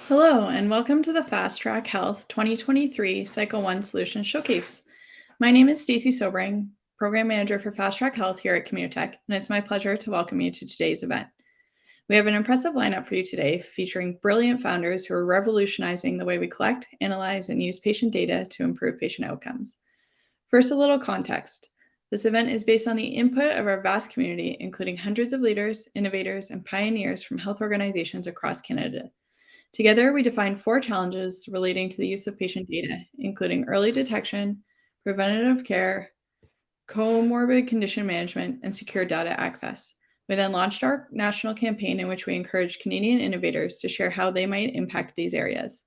Hello, and welcome to the Fast Track Health 2023 Cycle 1 Solution Showcase. My name is Stacey Sobring, Program Manager for Fast Track Health here at Communitech, and it's my pleasure to welcome you to today's event. We have an impressive lineup for you today featuring brilliant founders who are revolutionizing the way we collect, analyze, and use patient data to improve patient outcomes. First, a little context. This event is based on the input of our vast community, including hundreds of leaders, innovators, and pioneers from health organizations across Canada. Together, we defined 4 challenges relating to the use of patient data, including early detection, preventative care, comorbid condition management, and secure data access. We then launched our national campaign in which we encouraged Canadian innovators to share how they might impact these areas.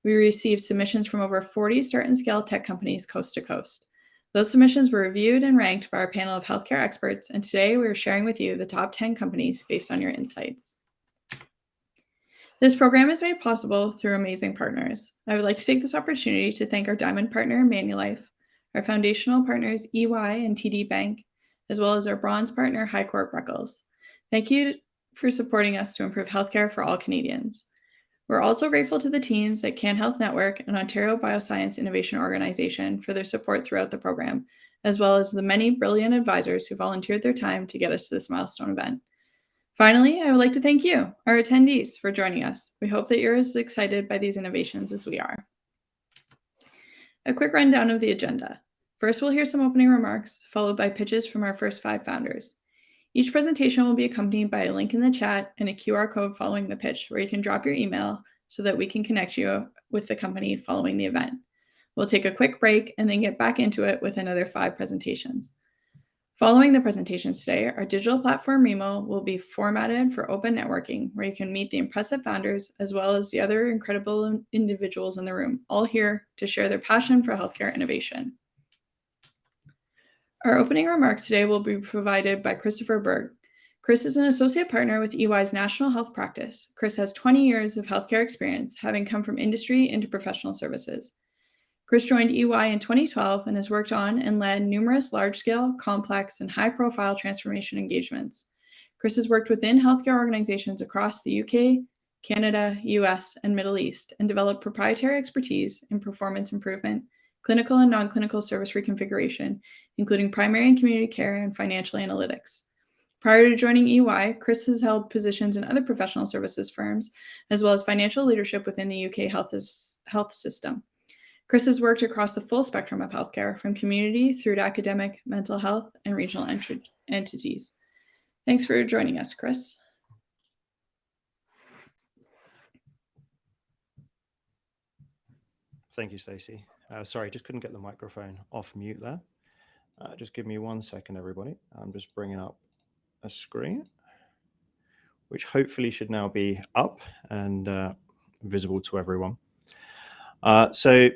We received submissions from over 40 start and scale tech companies coast to coast. Those submissions were reviewed and ranked by our panel of healthcare experts, and today we are sharing with you the top 10 companies based on your insights. This program is made possible through amazing partners. I would like to take this opportunity to thank our diamond partner, Manulife, our foundational partners, EY and TD Bank, as well as our bronze partner, Highcourt Breckles. Thank you for supporting us to improve healthcare for all Canadians. We're also grateful to the teams at Can Health Network and Ontario Bioscience Innovation Organization for their support throughout the program, as well as the many brilliant advisors who volunteered their time to get us to this milestone event. Finally, I would like to thank you, our attendees, for joining us. We hope that you're as excited by these innovations as we are. A quick rundown of the agenda. First, we'll hear some opening remarks, followed by pitches from our first 5 founders. Each presentation will be accompanied by a link in the chat and a QR code following the pitch, where you can drop your email so that we can connect you with the company following the event. We'll take a quick break and then get back into it with another 5 presentations. Following the presentations today, our digital platform Remo will be formatted for open networking, where you can meet the impressive founders as well as the other incredible individuals in the room, all here to share their passion for healthcare innovation. Our opening remarks today will be provided by Christopher Berg. Chris is an associate partner with EY's National Health Practice. Chris has 20 years of healthcare experience, having come from industry into professional services. Chris joined EY in 2012 and has worked on and led numerous large-scale, complex, and high-profile transformation engagements. Chris has worked within healthcare organizations across the UK, Canada, US, and Middle East, and developed proprietary expertise in performance improvement, clinical and non-clinical service reconfiguration, including primary and community care and financial analytics. Prior to joining EY, Chris has held positions in other professional services firms, as well as financial leadership within the UK health system. Chris has worked across the full spectrum of healthcare, from community through to academic, mental health, and regional entities. Thanks for joining us, Chris. Thank you, Stacey. Sorry, just couldn't get the microphone off mute there. Just give me 1 second, everybody. I'm just bringing up a screen, which hopefully should now be up and visible to everyone. So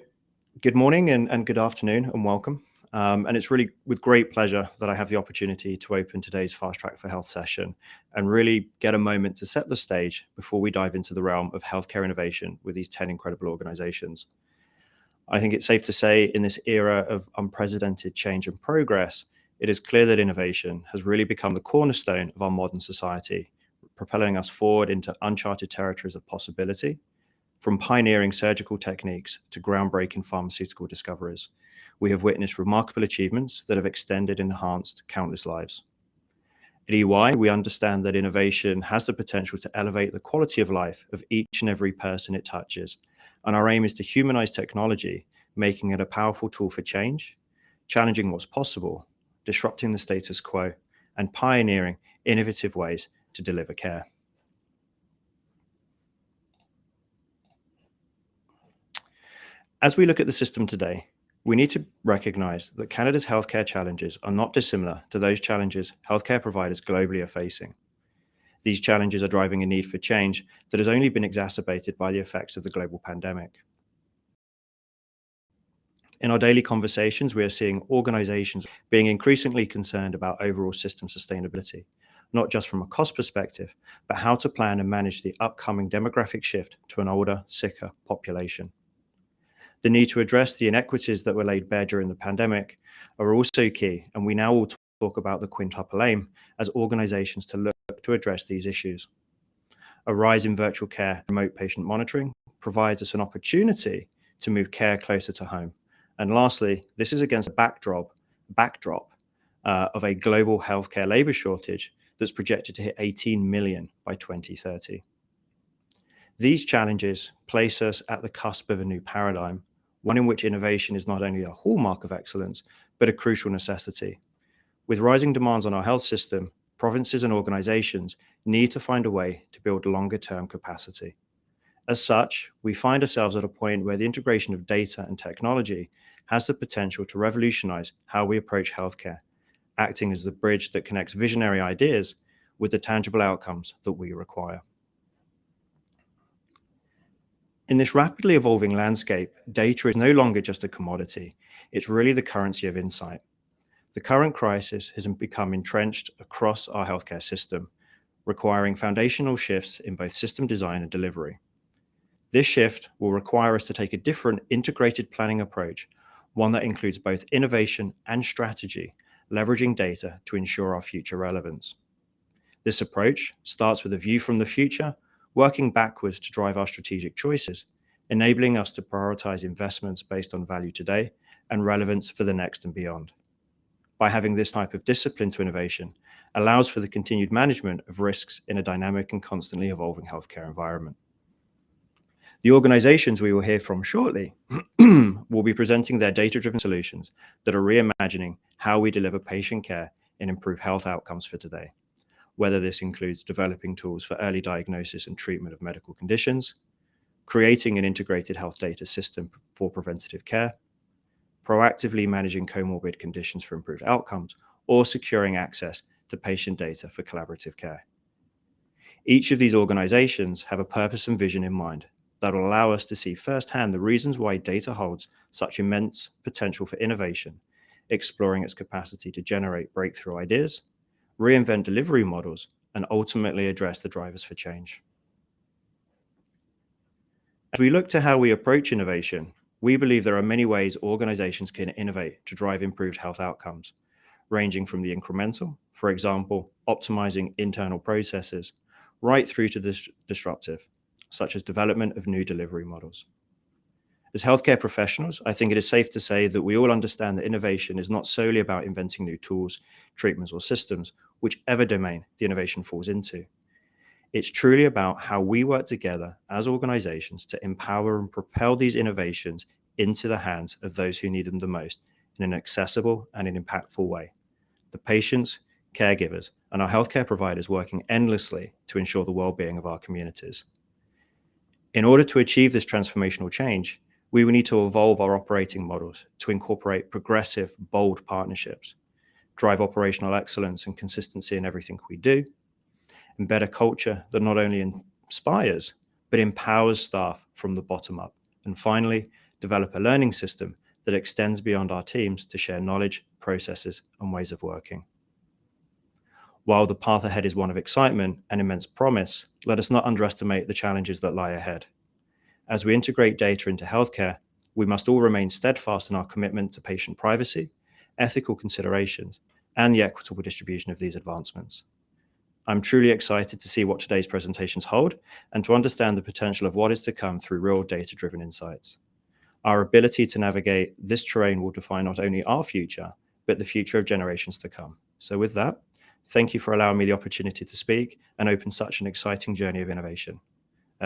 good morning and good afternoon and welcome. And it's really with great pleasure that I have the opportunity to open today's Fast Track for Health session and really get a moment to set the stage before we dive into the realm of healthcare innovation with these 10 incredible organizations. I think it's safe to say in this era of unprecedented change and progress, it is clear that innovation has really become the cornerstone of our modern society, propelling us forward into uncharted territories of possibility. From pioneering surgical techniques to groundbreaking pharmaceutical discoveries, we have witnessed remarkable achievements that have extended and enhanced countless lives. At EY, we understand that innovation has the potential to elevate the quality of life of each and every person it touches, and our aim is to humanize technology, making it a powerful tool for change, challenging what's possible, disrupting the status quo, and pioneering innovative ways to deliver care. As we look at the system today, we need to recognize that Canada's healthcare challenges are not dissimilar to those challenges healthcare providers globally are facing. These challenges are driving a need for change that has only been exacerbated by the effects of the global pandemic. In our daily conversations, we are seeing organizations being increasingly concerned about overall system sustainability, not just from a cost perspective, but how to plan and manage the upcoming demographic shift to an older, sicker population. The need to address the inequities that were laid bare during the pandemic are also key, and we now will talk about the quintuple aim as organizations to look to address these issues. A rise in virtual care, remote patient monitoring provides us an opportunity to move care closer to home. And lastly, this is against the backdrop of a global healthcare labor shortage that's projected to hit 18 million by 2030. These challenges place us at the cusp of a new paradigm, one in which innovation is not only a hallmark of excellence, but a crucial necessity. With rising demands on our health system, provinces and organizations need to find a way to build longer-term capacity. As such, we find ourselves at a point where the integration of data and technology has the potential to revolutionize how we approach healthcare, acting as the bridge that connects visionary ideas with the tangible outcomes that we require. In this rapidly evolving landscape, data is no longer just a commodity, it's really the currency of insight. The current crisis has become entrenched across our healthcare system, requiring foundational shifts in both system design and delivery. This shift will require us to take a different integrated planning approach, one that includes both innovation and strategy, leveraging data to ensure our future relevance. This approach starts with a view from the future, working backwards to drive our strategic choices, enabling us to prioritize investments based on value today and relevance for the next and beyond. By having this type of discipline to innovation allows for the continued management of risks in a dynamic and constantly evolving healthcare environment. The organizations we will hear from shortly will be presenting their data-driven solutions that are reimagining how we deliver patient care and improve health outcomes for today, whether this includes developing tools for early diagnosis and treatment of medical conditions, creating an integrated health data system for preventative care, proactively managing comorbid conditions for improved outcomes, or securing access to patient data for collaborative care. Each of these organizations have a purpose and vision in mind that will allow us to see firsthand the reasons why data holds such immense potential for innovation, exploring its capacity to generate breakthrough ideas, reinvent delivery models, and ultimately address the drivers for change. As we look to how we approach innovation, we believe there are many ways organizations can innovate to drive improved health outcomes, ranging from the incremental, for example, optimizing internal processes, right through to the disruptive, such as development of new delivery models. As healthcare professionals, I think it is safe to say that we all understand that innovation is not solely about inventing new tools, treatments, or systems, whichever domain the innovation falls into. It's truly about how we work together as organizations to empower and propel these innovations into the hands of those who need them the most in an accessible and an impactful way. The patients, caregivers, and our healthcare providers working endlessly to ensure the well-being of our communities. In order to achieve this transformational change, we will need to evolve our operating models to incorporate progressive, bold partnerships, drive operational excellence and consistency in everything we do, embed a culture that not only inspires, but empowers staff from the bottom up. And finally, develop a learning system that extends beyond our teams to share knowledge, processes, and ways of working. While the path ahead is one of excitement and immense promise, let us not underestimate the challenges that lie ahead. As we integrate data into healthcare, we must all remain steadfast in our commitment to patient privacy, ethical considerations, and the equitable distribution of these advancements. I'm truly excited to see what today's presentations hold and to understand the potential of what is to come through real data-driven insights. Our ability to navigate this terrain will define not only our future, but the future of generations to come. So with that, thank you for allowing me the opportunity to speak and open such an exciting journey of innovation.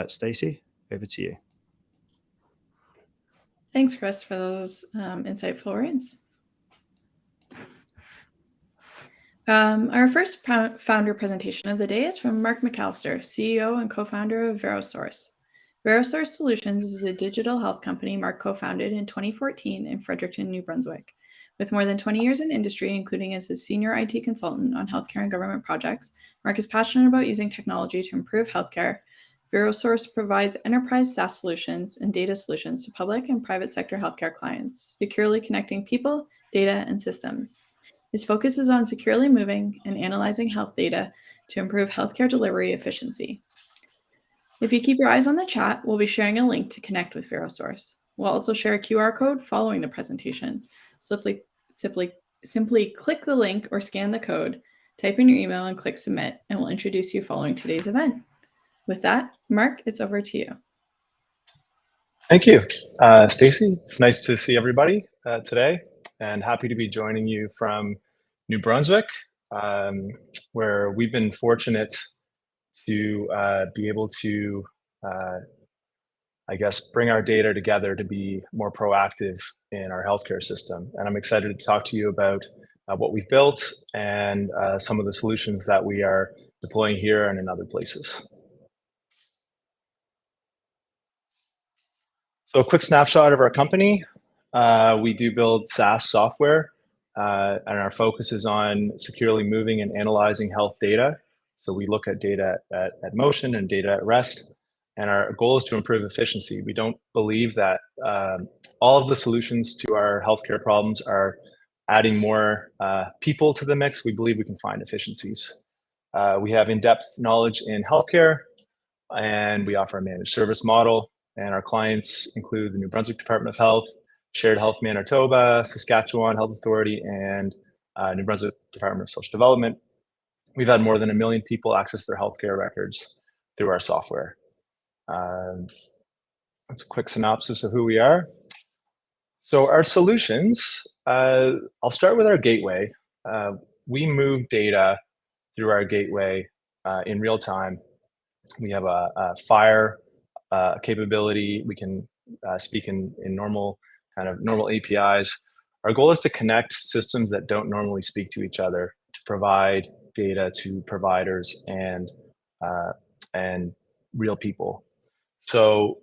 Stacey, over to you. Thanks, Chris, for those insightful words. Our first founder presentation of the day is from Mark McAllister, CEO and co-founder of VeroSource. VeroSource Solutions is a digital health company Mark co-founded in 2014 in Fredericton, New Brunswick. With more than 20 years in industry, including as a senior IT consultant on healthcare and government projects, Mark is passionate about using technology to improve healthcare. VeroSource provides enterprise SaaS solutions and data solutions to public and private sector healthcare clients, securely connecting people, data, and systems. His focus is on securely moving and analyzing health data to improve healthcare delivery efficiency. If you keep your eyes on the chat, we'll be sharing a link to connect with VeroSource. We'll also share a QR code following the presentation. Simply click the link or scan the code, type in your email and click submit, and we'll introduce you following today's event. With that, Mark, it's over to you. Thank you, Stacy. It's nice to see everybody today, and happy to be joining you from New Brunswick, where we've been fortunate to be able to, I guess, bring our data together to be more proactive in our healthcare system. And I'm excited to talk to you about what we've built and some of the solutions that we are deploying here and in other places. So a quick snapshot of our company. We do build SaaS software, and our focus is on securely moving and analyzing health data. So we look at data at motion and data at rest, and our goal is to improve efficiency. We don't believe that all of the solutions to our healthcare problems are adding more people to the mix. We believe we can find efficiencies. We have in-depth knowledge in healthcare, and we offer a managed service model. And our clients include the New Brunswick Department of Health, Shared Health Manitoba, Saskatchewan Health Authority, and New Brunswick Department of Social Development. We've had more than 1 million people access their healthcare records through our software. That's a quick synopsis of who we are. So our solutions, I'll start with our gateway. We move data through our gateway in real time. We have a FHIR capability. We can speak in normal APIs. Our goal is to connect systems that don't normally speak to each other to provide data to providers and real people. So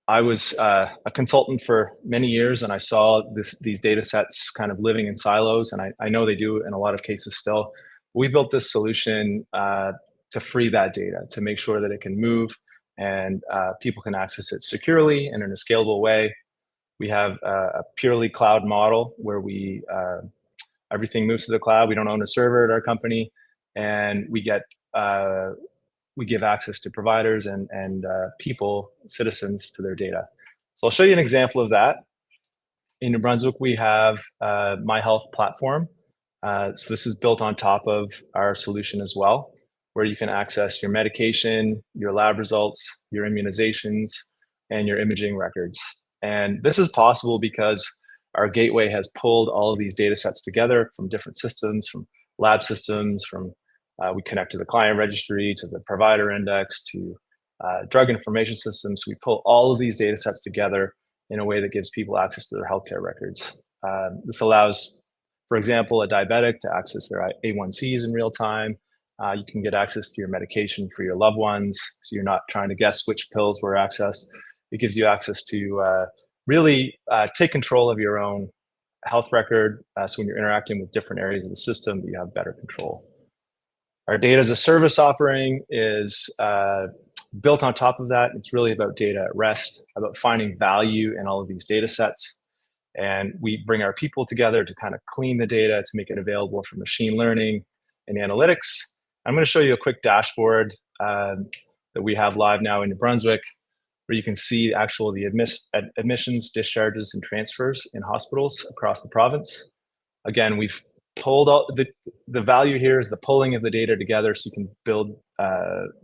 I was a consultant for many years, and I saw these data sets kind of living in silos, and I know they do in a lot of cases still. We built this solution to free that data, to make sure that it can move and people can access it securely and in a scalable way. We have a purely cloud model where everything moves to the cloud. We don't own a server at our company, and we give access to providers and people, citizens, to their data. So I'll show you an example of that. In New Brunswick, we have My Health platform. So this is built on top of our solution as well, where you can access your medication, your lab results, your immunizations, and your imaging records. And this is possible because our gateway has pulled all of these data sets together from different systems, from lab systems, we connect to the client registry, to the provider index, to drug information systems. We pull all of these data sets together in a way that gives people access to their healthcare records. This allows, for example, a diabetic to access their A1Cs in real time. You can get access to your medication for your loved ones, so you're not trying to guess which pills were accessed. It gives you access to really take control of your own health record, so when you're interacting with different areas of the system, you have better control. Our data as a service offering is built on top of that. It's really about data at rest, about finding value in all of these data sets. And we bring our people together to kind of clean the data, to make it available for machine learning and analytics. I'm going to show you a quick dashboard that we have live now in New Brunswick, where you can see the admissions, discharges, and transfers in hospitals across the province. Again, we've pulled all the value here is the pulling of the data together, so you can build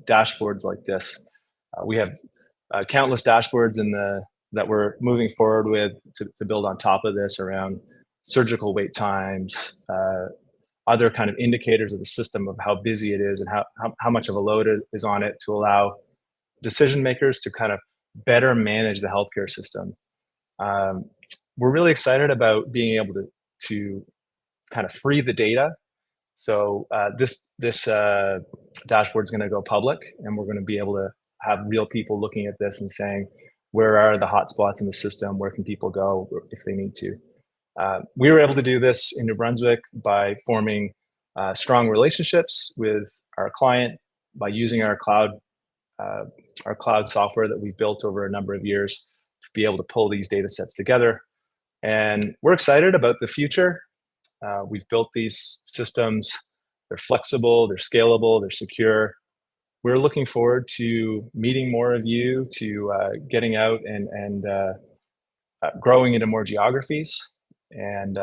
dashboards like this. We have countless dashboards that we're moving forward with to build on top of this around surgical wait times, other kind of indicators of the system of how busy it is and how much of a load is on it, to allow decision makers to kind of better manage the healthcare system. We're really excited about being able to kind of free the data. So this dashboard is going to go public, and we're going to be able to have real people looking at this and saying, where are the hotspots in the system? Where can people go if they need to? We were able to do this in New Brunswick by forming strong relationships with our client, by using our cloud software that we've built over a number of years to be able to pull these data sets together. And we're excited about the future. We've built these systems. They're flexible, they're scalable, they're secure. We're looking forward to meeting more of you, to getting out and growing into more geographies. And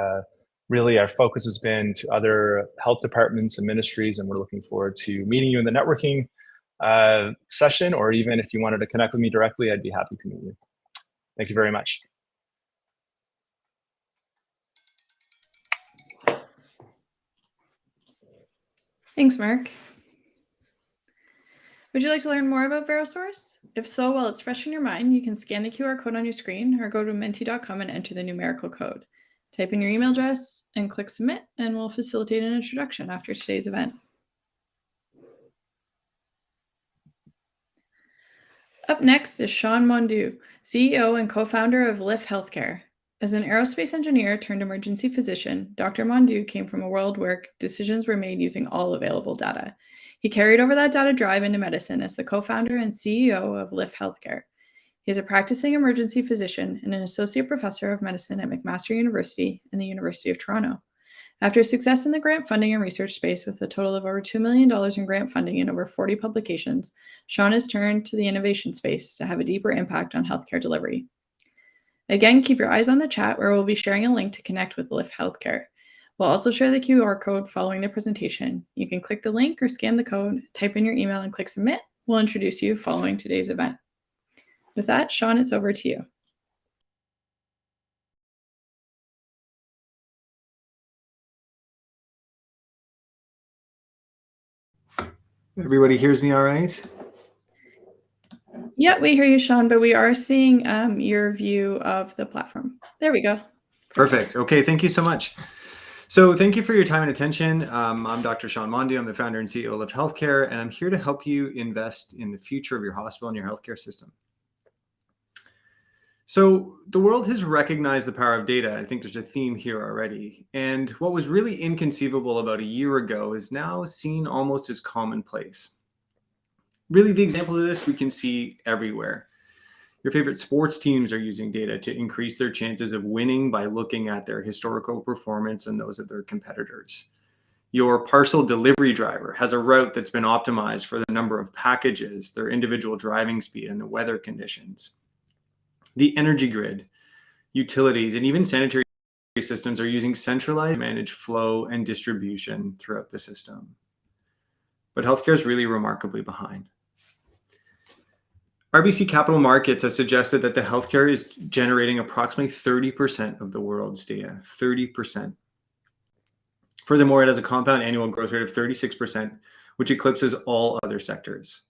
really our focus has been to other health departments and ministries, and we're looking forward to meeting you in the networking session, or even if you wanted to connect with me directly, I'd be happy to meet you. Thank you very much. Thanks, Mark. Would you like to learn more about VeroSource? If so, while it's fresh in your mind, you can scan the QR code on your screen or go to menti.com and enter the numerical code. Type in your email address and click submit, and we'll facilitate an introduction after today's event. Up next is Sean Mondu, CEO and co-founder of Lyft Healthcare. As an aerospace engineer turned emergency physician, Dr. Mondu came from a world where decisions were made using all available data. He carried over that data drive into medicine as the co-founder and CEO of Lyft Healthcare. He is a practicing emergency physician and an associate professor of medicine at McMaster University and the University of Toronto. After success in the grant funding and research space with a total of over $2 million in grant funding and over 40 publications, Sean has turned to the innovation space to have a deeper impact on healthcare delivery. Again, keep your eyes on the chat where we'll be sharing a link to connect with Lyft Healthcare. We'll also share the QR code following the presentation. You can click the link or scan the code, type in your email, and click submit. We'll introduce you following today's event. With that, Sean, it's over to you. Everybody hears me all right? Yeah, we hear you, Sean, but we are seeing your view of the platform. There we go. Perfect. Okay, thank you so much. So thank you for your time and attention. I'm Dr. Sean Mondu. I'm the founder and CEO of Lyft Healthcare, and I'm here to help you invest in the future of your hospital and your healthcare system. So the world has recognized the power of data. I think there's a theme here already. And what was really inconceivable about a year ago is now seen almost as commonplace. Really, the example of this we can see everywhere. Your favorite sports teams are using data to increase their chances of winning by looking at their historical performance and those of their competitors. Your parcel delivery driver has a route that's been optimized for the number of packages, their individual driving speed, and the weather conditions. The energy grid, utilities, and even sanitary systems are using centralized to manage flow and distribution throughout the system. But healthcare is really remarkably behind. RBC Capital Markets has suggested that the healthcare is generating approximately 30% of the world's data, 30%. Furthermore, it has a compound annual growth rate of 36%, which eclipses all other sectors.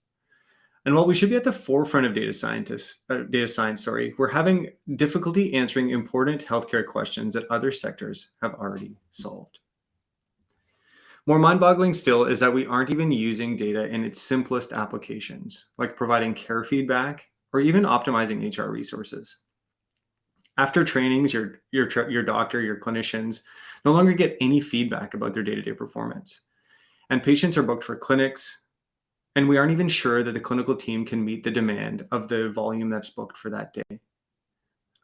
And while we should be at the forefront of data science, we're having difficulty answering important healthcare questions that other sectors have already solved. More mind-boggling still is that we aren't even using data in its simplest applications, like providing care feedback or even optimizing HR resources. After trainings, your doctor, your clinicians no longer get any feedback about their day-to-day performance. And patients are booked for clinics, and we aren't even sure that the clinical team can meet the demand of the volume that's booked for that day.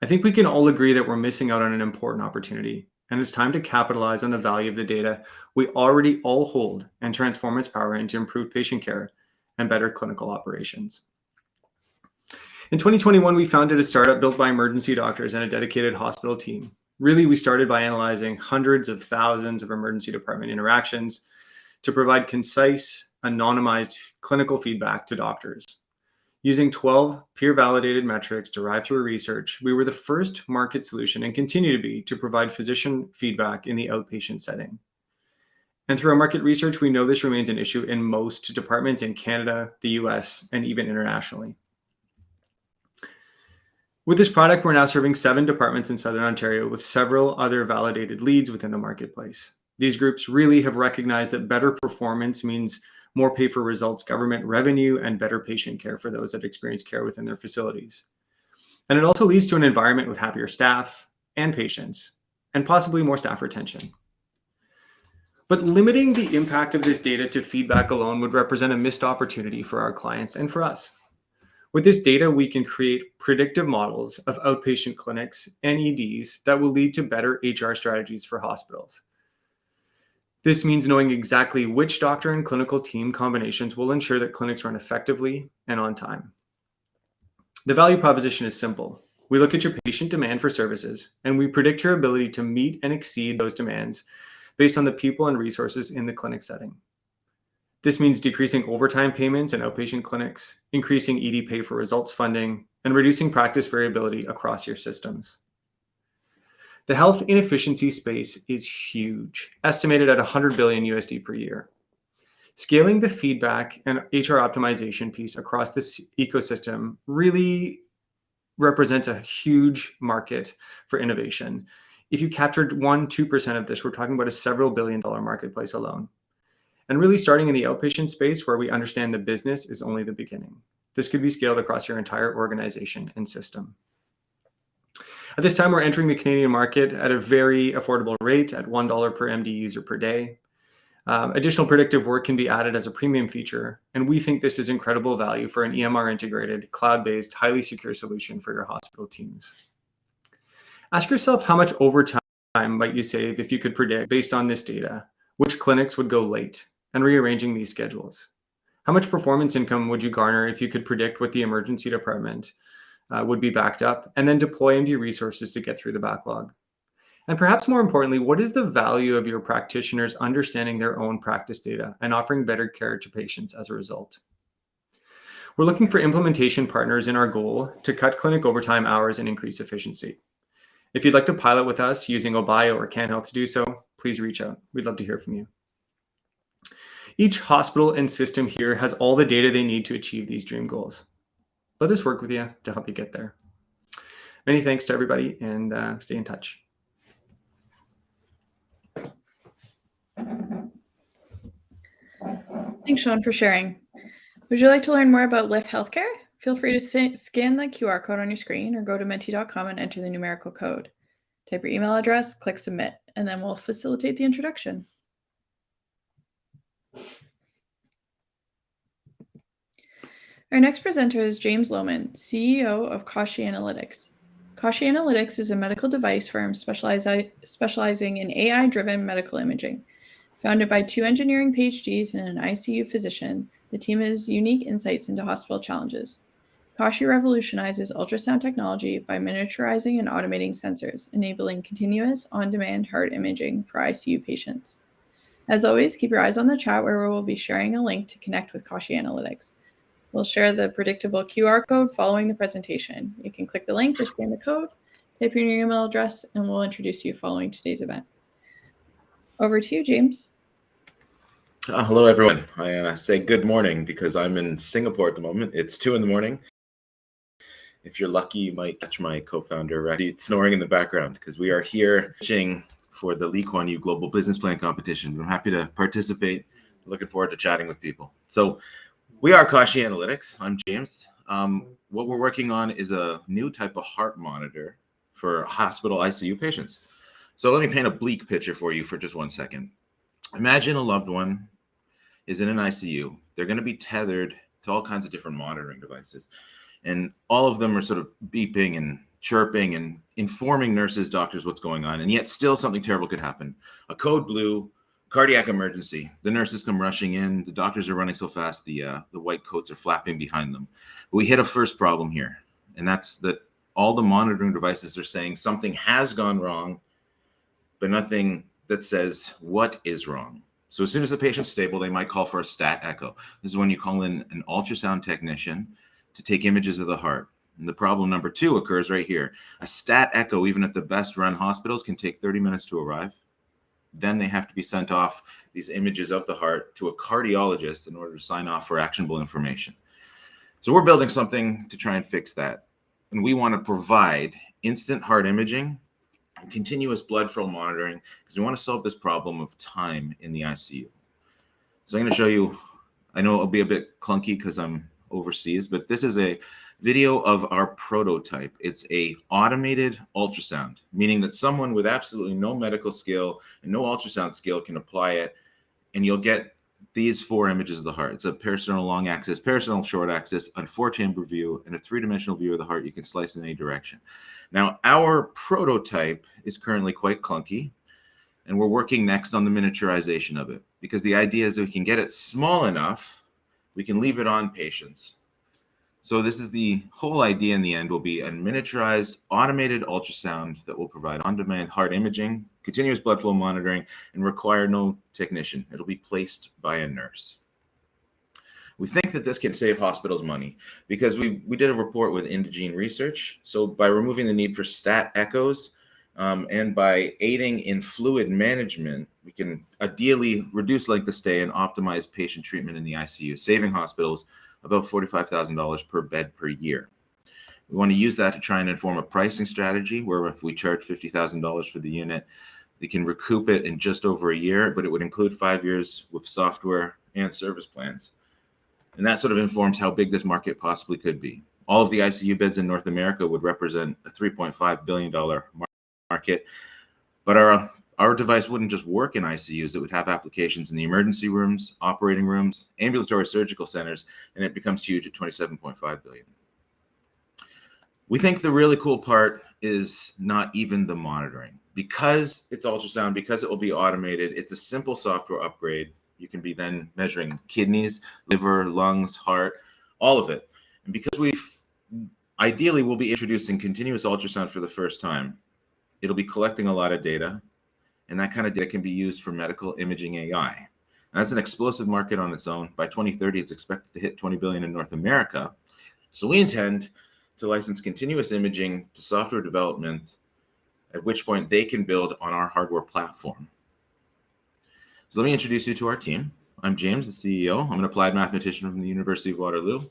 I think we can all agree that we're missing out on an important opportunity, and it's time to capitalize on the value of the data we already all hold and transform its power into improved patient care and better clinical operations. In 2021, we founded a startup built by emergency doctors and a dedicated hospital team. Really, we started by analyzing hundreds of thousands of emergency department interactions to provide concise, anonymized clinical feedback to doctors. Using 12 peer-validated metrics derived through research, we were the first market solution and continue to be to provide physician feedback in the outpatient setting. And through our market research, we know this remains an issue in most departments in Canada, the US, and even internationally. With this product, we're now serving 7 departments in Southern Ontario with several other validated leads within the marketplace. These groups really have recognized that better performance means more pay for results, government revenue, and better patient care for those that experience care within their facilities. And it also leads to an environment with happier staff and patients, and possibly more staff retention. But limiting the impact of this data to feedback alone would represent a missed opportunity for our clients and for us. With this data, we can create predictive models of outpatient clinics and EDs that will lead to better HR strategies for hospitals. This means knowing exactly which doctor and clinical team combinations will ensure that clinics run effectively and on time. The value proposition is simple. We look at your patient demand for services, and we predict your ability to meet and exceed those demands based on the people and resources in the clinic setting. This means decreasing overtime payments in outpatient clinics, increasing ED pay for results funding, and reducing practice variability across your systems. The health inefficiency space is huge, estimated at $100 billion USD per year. Scaling the feedback and HR optimization piece across this ecosystem really represents a huge market for innovation. If you captured 1-2% of this, we're talking about a several billion-dollar marketplace alone. And really starting in the outpatient space where we understand the business is only the beginning. This could be scaled across your entire organization and system. At this time, we're entering the Canadian market at a very affordable rate at $1 per MD user per day. Additional predictive work can be added as a premium feature, and we think this is incredible value for an EMR integrated, cloud-based, highly secure solution for your hospital teams. Ask yourself how much overtime might you save if you could predict, based on this data, which clinics would go late, and rearranging these schedules. How much performance income would you garner if you could predict what the emergency department would be backed up, and then deploy MD resources to get through the backlog? And perhaps more importantly, what is the value of your practitioners understanding their own practice data and offering better care to patients as a result? We're looking for implementation partners in our goal to cut clinic overtime hours and increase efficiency. If you'd like to pilot with us using Obio or CanHealth to do so, please reach out. We'd love to hear from you. Each hospital and system here has all the data they need to achieve these dream goals. Let us work with you to help you get there. Many thanks to everybody, and stay in touch. Thanks, Sean, for sharing. Would you like to learn more about Lyft Healthcare? Feel free to scan the QR code on your screen or go to menti.com and enter the numerical code. Type your email address, click submit, and then we'll facilitate the introduction. Our next presenter is James Lohman, CEO of Kashi Analytics. Kashi Analytics is a medical device firm specializing in AI-driven medical imaging. Founded by 2 engineering PhDs and an ICU physician, the team has unique insights into hospital challenges. Kashi revolutionizes ultrasound technology by miniaturizing and automating sensors, enabling continuous, on-demand heart imaging for ICU patients. As always, keep your eyes on the chat where we will be sharing a link to connect with Kashi Analytics. We'll share the predictable QR code following the presentation. You can click the link or scan the code, type in your email address, and we'll introduce you following today's event. Over to you, James. Hello, everyone. I say good morning because I'm in Singapore at the moment. It's 2 a.m. If you're lucky, you might catch my co-founder snoring in the background because we are here pitching for the Lee Kuan Yew Global Business Plan Competition. I'm happy to participate. Looking forward to chatting with people. So we are Kashi Analytics. I'm James. What we're working on is a new type of heart monitor for hospital ICU patients. So let me paint a bleak picture for you for just 1 second. Imagine a loved one is in an ICU. They're going to be tethered to all kinds of different monitoring devices. And all of them are sort of beeping and chirping and informing nurses, doctors what's going on. And yet still something terrible could happen. A code blue, cardiac emergency. The nurses come rushing in. The doctors are running so fast, the white coats are flapping behind them. But we hit a first problem here. And that's that all the monitoring devices are saying something has gone wrong, but nothing that says what is wrong. So as soon as the patient's stable, they might call for a stat echo. This is when you call in an ultrasound technician to take images of the heart. And the problem number 2 occurs right here. A stat echo, even at the best run hospitals, can take 30 minutes to arrive. Then they have to be sent off these images of the heart to a cardiologist in order to sign off for actionable information. So we're building something to try and fix that. And we want to provide instant heart imaging and continuous blood flow monitoring because we want to solve this problem of time in the ICU. So I'm going to show you, I know it'll be a bit clunky because I'm overseas, but this is a video of our prototype. It's a automated ultrasound, meaning that someone with absolutely no medical skill and no ultrasound skill can apply it, and you'll get these 4 images of the heart. It's a peristernal long axis, peristernal short axis, a 4-chamber view, and a 3-dimensional view of the heart you can slice in any direction. Now, our prototype is currently quite clunky, and we're working next on the miniaturization of it, because the idea is that we can get it small enough, we can leave it on patients. So this is the whole idea in the end will be a miniaturized automated ultrasound that will provide on-demand heart imaging, continuous blood flow monitoring, and require no technician. It'll be placed by a nurse. We think that this can save hospitals money because we did a report with Indogene Research. So by removing the need for stat echoes and by aiding in fluid management, we can ideally reduce length of stay and optimize patient treatment in the ICU, saving hospitals about $45,000 per bed per year. We want to use that to try and inform a pricing strategy where if we charge $50,000 for the unit, they can recoup it in just over a year, but it would include 5 years with software and service plans. And that sort of informs how big this market possibly could be. All of the ICU beds in North America would represent a $3.5 billion market, but our device wouldn't just work in ICUs. It would have applications in the emergency rooms, operating rooms, ambulatory surgical centers, and it becomes huge at $27.5 billion. We think the really cool part is not even the monitoring. Because it's ultrasound, because it will be automated, it's a simple software upgrade. You can be then measuring kidneys, liver, lungs, heart, all of it. And because ideally we'll be introducing continuous ultrasound for the first time, it'll be collecting a lot of data, and that kind of data can be used for medical imaging AI. And that's an explosive market on its own. By 2030, it's expected to hit 20 billion in North America. So we intend to license continuous imaging to software development, at which point they can build on our hardware platform. So let me introduce you to our team. I'm James, the CEO. I'm an applied mathematician from the University of Waterloo.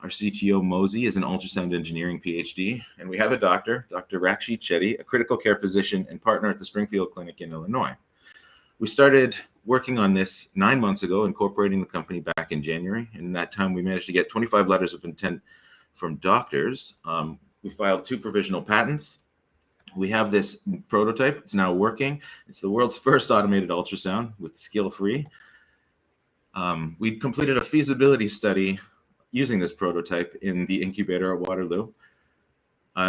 Our CTO, Mosey, is an ultrasound engineering PhD. And we have a doctor, Dr. Rakshi Chetty, a critical care physician and partner at the Springfield Clinic in Illinois. We started working on this 9 months ago, incorporating the company back in January. And in that time, we managed to get 25 letters of intent from doctors. We filed 2 provisional patents. We have this prototype. It's now working. It's the world's first automated ultrasound with skill-free. We completed a feasibility study using this prototype in the incubator at Waterloo.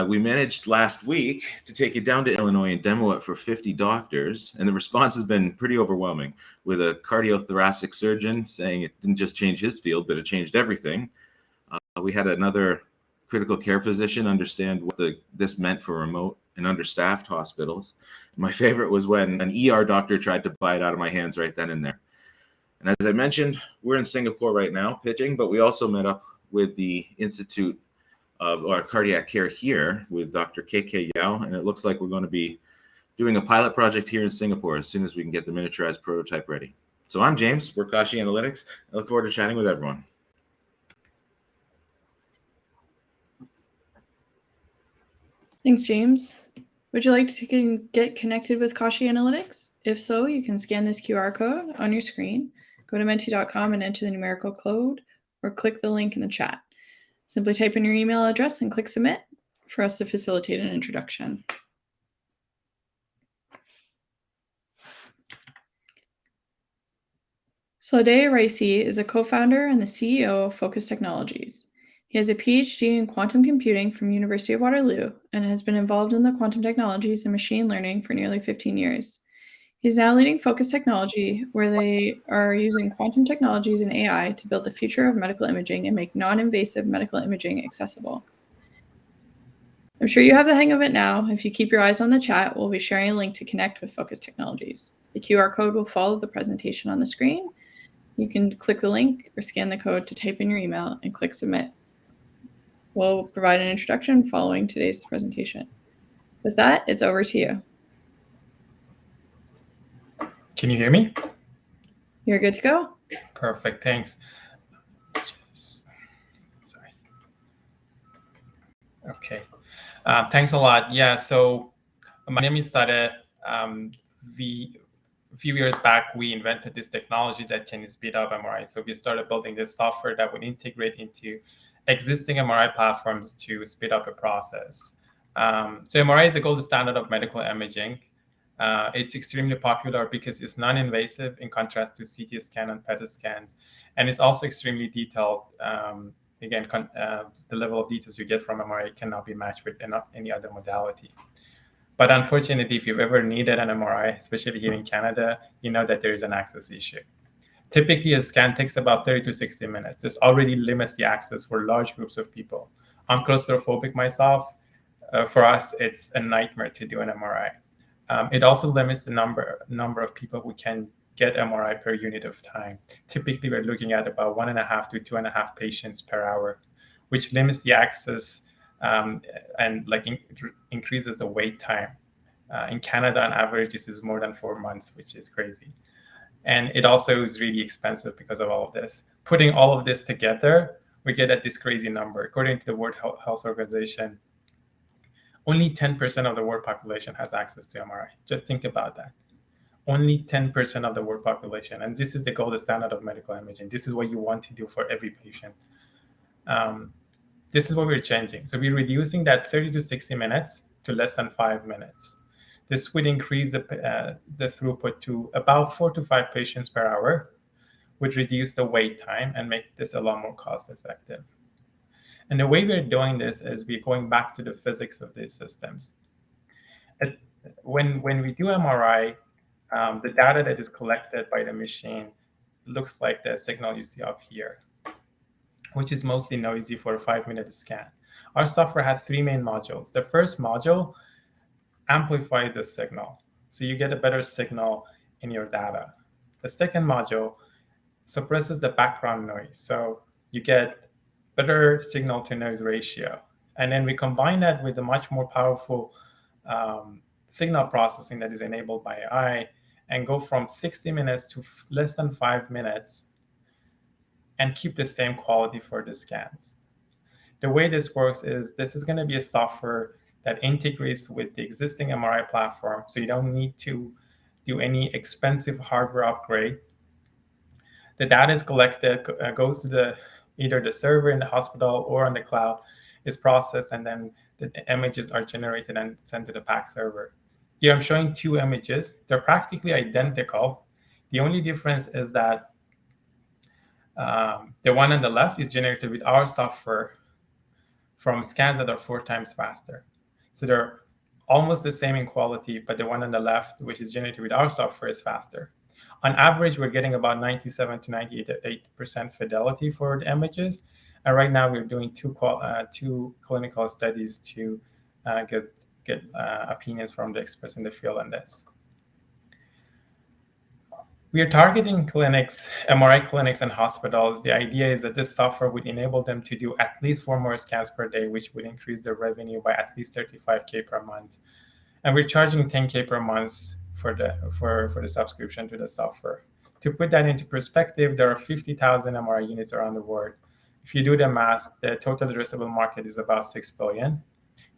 We managed last week to take it down to Illinois and demo it for 50 doctors. And the response has been pretty overwhelming, with a cardiothoracic surgeon saying it didn't just change his field, but it changed everything. We had another critical care physician understand what this meant for remote and understaffed hospitals. My favorite was when an ER doctor tried to buy it out of my hands right then and there. And as I mentioned, we're in Singapore right now pitching, but we also met up with the Institute of Cardiac Care here with Dr. KK Yao, and it looks like we're going to be doing a pilot project here in Singapore as soon as we can get the miniaturized prototype ready. So I'm James, we're Kashi Analytics. I look forward to chatting with everyone. Thanks, James. Would you like to get connected with Kashi Analytics? If so, you can scan this QR code on your screen, go to menti.com and enter the numerical code, or click the link in the chat. Simply type in your email address and click submit for us to facilitate an introduction. Sladeh Raisi is a co-founder and the CEO of Focus Technologies. He has a PhD in quantum computing from University of Waterloo and has been involved in the quantum technologies and machine learning for nearly 15 years. He's now leading Focus Technology, where they are using quantum technologies and AI to build the future of medical imaging and make non-invasive medical imaging accessible. I'm sure you have the hang of it now. If you keep your eyes on the chat, we'll be sharing a link to connect with Focus Technologies. The QR code will follow the presentation on the screen. You can click the link or scan the code to type in your email and click submit. We'll provide an introduction following today's presentation. With that, it's over to you. Can you hear me? You're good to go. Perfect, thanks. Sorry. Okay, thanks a lot. Yeah, so my name is Sladeh. A few years back, we invented this technology that can speed up MRI. So we started building this software that would integrate into existing MRI platforms to speed up a process. So MRI is the gold standard of medical imaging. It's extremely popular because it's non-invasive in contrast to CT scan and PET scans. And it's also extremely detailed. Again, the level of details you get from MRI cannot be matched with any other modality. But unfortunately, if you've ever needed an MRI, especially here in Canada, you know that there is an access issue. Typically, a scan takes about 30 to 60 minutes. This already limits the access for large groups of people. I'm claustrophobic myself. For us, it's a nightmare to do an MRI. It also limits the number of people who can get MRI per unit of time. Typically, we're looking at about 1.5 to 2.5 patients per hour, which limits the access and increases the wait time. In Canada, on average, this is more than 4 months, which is crazy. And it also is really expensive because of all of this. Putting all of this together, we get at this crazy number. According to the World Health Organization, only 10% of the world population has access to MRI. Just think about that. Only 10% of the world population. And this is the gold standard of medical imaging. This is what you want to do for every patient. This is what we're changing. So we're reducing that 30 to 60 minutes to less than 5 minutes. This would increase the throughput to about 4 to 5 patients per hour, would reduce the wait time and make this a lot more cost effective. And the way we're doing this is we're going back to the physics of these systems. When we do MRI, the data that is collected by the machine looks like the signal you see up here, which is mostly noisy for a 5-minute scan. Our software has 3 main modules. The first module amplifies the signal, so you get a better signal in your data. The second module suppresses the background noise, so you get better signal to noise ratio. And then we combine that with a much more powerful signal processing that is enabled by AI and go from 60 minutes to less than 5 minutes and keep the same quality for the scans. The way this works is this is going to be a software that integrates with the existing MRI platform, so you don't need to do any expensive hardware upgrade. The data is collected, goes to either the server in the hospital or on the cloud, is processed, and then the images are generated and sent to the PAC server. Here I'm showing 2 images. They're practically identical. The only difference is that the one on the left is generated with our software from scans that are 4 times faster. So they're almost the same in quality, but the one on the left, which is generated with our software, is faster. On average, we're getting about 97 to 98% fidelity for the images. And right now we're doing 2 clinical studies to get opinions from the experts in the field on this. We are targeting clinics, MRI clinics and hospitals. The idea is that this software would enable them to do at least 4 more scans per day, which would increase their revenue by at least $35K per month. And we're charging $10K per month for the subscription to the software. To put that into perspective, there are 50,000 MRI units around the world. If you do the math, the total addressable market is about $6 billion.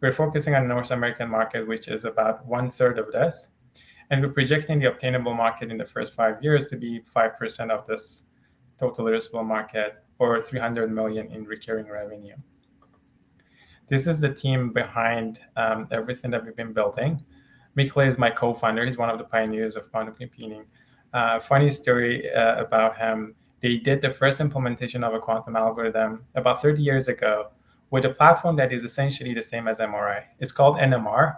We're focusing on the North American market, which is about 1/3 of this. And we're projecting the obtainable market in the first 5 years to be 5% of this total addressable market, or $300 million in recurring revenue. This is the team behind everything that we've been building. Mikhail is my co-founder. He's one of the pioneers of quantum computing. Funny story about him. They did the first implementation of a quantum algorithm about 30 years ago with a platform that is essentially the same as MRI. It's called NMR.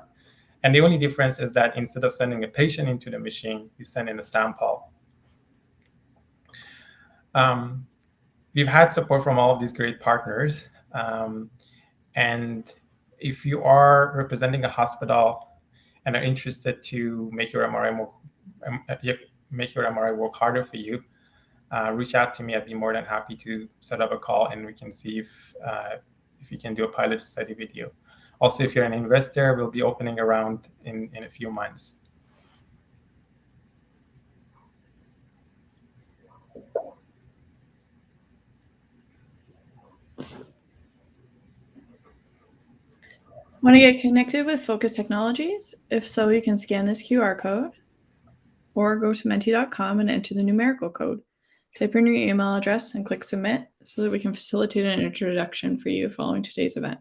And the only difference is that instead of sending a patient into the machine, you send in a sample. We've had support from all of these great partners. And if you are representing a hospital and are interested to make your MRI work harder for you, reach out to me. I'd be more than happy to set up a call and we can see if we can do a pilot study with you. Also, if you're an investor, we'll be opening a round in a few months. Want to get connected with Focus Technologies? If so, you can scan this QR code or go to menti.com and enter the numerical code. Type in your email address and click submit so that we can facilitate an introduction for you following today's event.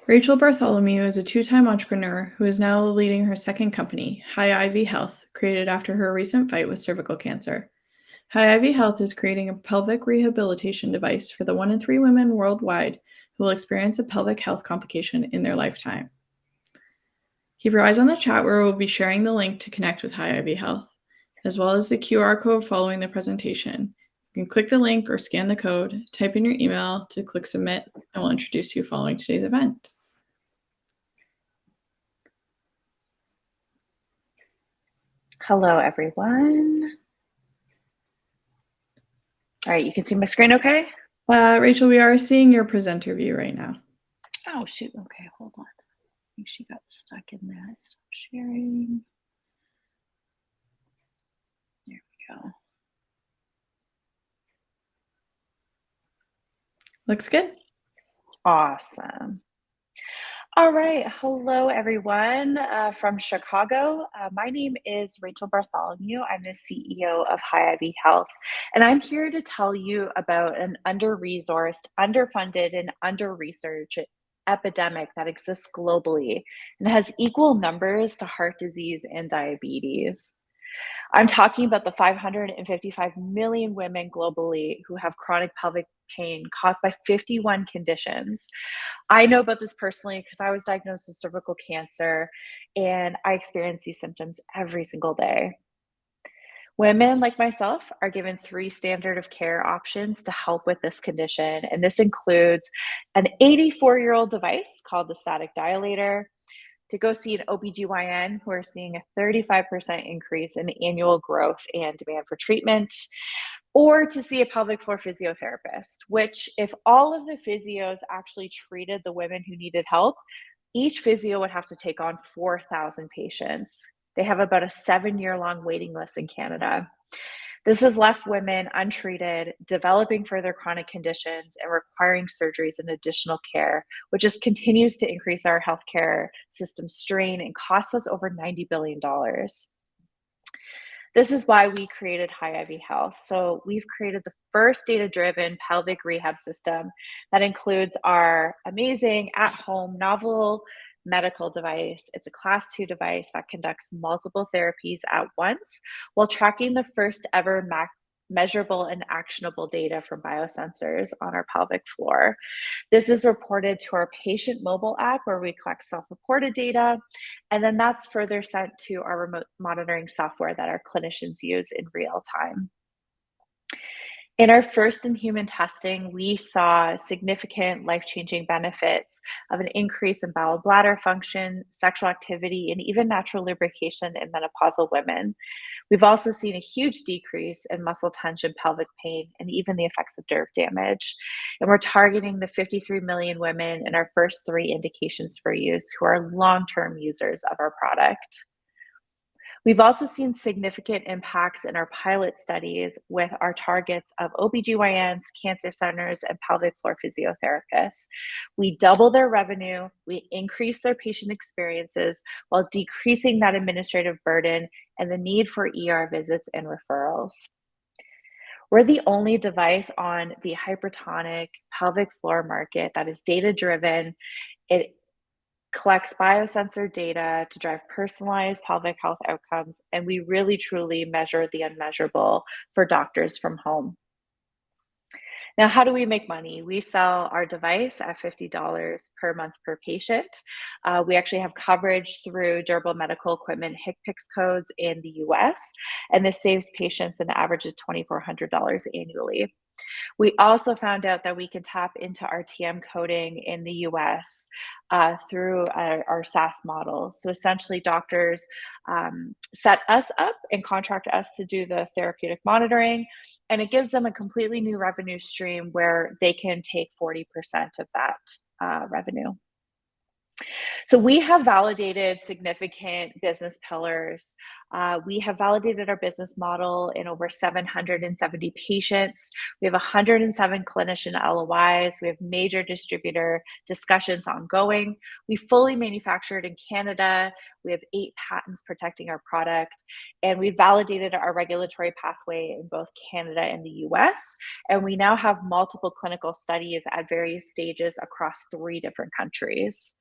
Rachel Bartholomew is a 2-time entrepreneur who is now leading her second company, High IV Health, created after her recent fight with cervical cancer. High IV Health is creating a pelvic rehabilitation device for the 1 in 3 women worldwide who will experience a pelvic health complication in their lifetime. Keep your eyes on the chat where we'll be sharing the link to connect with High IV Health, as well as the QR code following the presentation. You can click the link or scan the code, type in your email to click submit, and we'll introduce you following today's event. Hello, everyone. All right, you can see my screen okay? Rachel, we are seeing your presenter view right now. Oh, shoot. Okay, hold on. I think she got stuck in that. Stop sharing. There we go. Looks good. Awesome. All right. Hello, everyone from Chicago. My name is Rachel Bartholomew. I'm the CEO of High Ivy Health, and I'm here to tell you about an under-resourced, underfunded, and under-researched epidemic that exists globally and has equal numbers to heart disease and diabetes. I'm talking about the 555 million women globally who have chronic pelvic pain caused by 51 conditions. I know about this personally because I was diagnosed with cervical cancer and I experience these symptoms every single day. Women like myself are given 3 standard of care options to help with this condition, and this includes an 84-year-old device called the static dilator, to go see an OBGYN who are seeing a 35% increase in annual growth and demand for treatment, or to see a pelvic floor physiotherapist, which if all of the physios actually treated the women who needed help, each physio would have to take on 4,000 patients. They have about a 7-year-long waiting list in Canada. This has left women untreated, developing further chronic conditions and requiring surgeries and additional care, which just continues to increase our healthcare system strain and costs us over $90 billion. This is why we created High Ivy Health. So we've created the first data-driven pelvic rehab system that includes our amazing at-home novel medical device. It's a class 2 device that conducts multiple therapies at once while tracking the first ever measurable and actionable data from biosensors on our pelvic floor. This is reported to our patient mobile app where we collect self-reported data, and then that's further sent to our remote monitoring software that our clinicians use in real time. In our first in human testing, we saw significant life-changing benefits of an increase in bowel bladder function, sexual activity, and even natural lubrication in menopausal women. We've also seen a huge decrease in muscle tension, pelvic pain, and even the effects of nerve damage. And we're targeting the 53 million women in our first 3 indications for use who are long-term users of our product. We've also seen significant impacts in our pilot studies with our targets of OBGYNs, cancer centers, and pelvic floor physiotherapists. We double their revenue, we increase their patient experiences while decreasing that administrative burden and the need for ER visits and referrals. We're the only device on the hypertonic pelvic floor market that is data-driven. It collects biosensor data to drive personalized pelvic health outcomes, and we really truly measure the unmeasurable for doctors from home. Now, how do we make money? We sell our device at $50 per month per patient. We actually have coverage through durable medical equipment HCPCS codes in the US, and this saves patients an average of $2,400 annually. We also found out that we can tap into RTM coding in the US through our SaaS model. So essentially, doctors set us up and contract us to do the therapeutic monitoring, and it gives them a completely new revenue stream where they can take 40% of that revenue. So we have validated significant business pillars. We have validated our business model in over 770 patients. We have 107 clinician LOIs. We have major distributor discussions ongoing. We fully manufactured in Canada. We have 8 patents protecting our product, and we validated our regulatory pathway in both Canada and the US. And we now have multiple clinical studies at various stages across 3 different countries.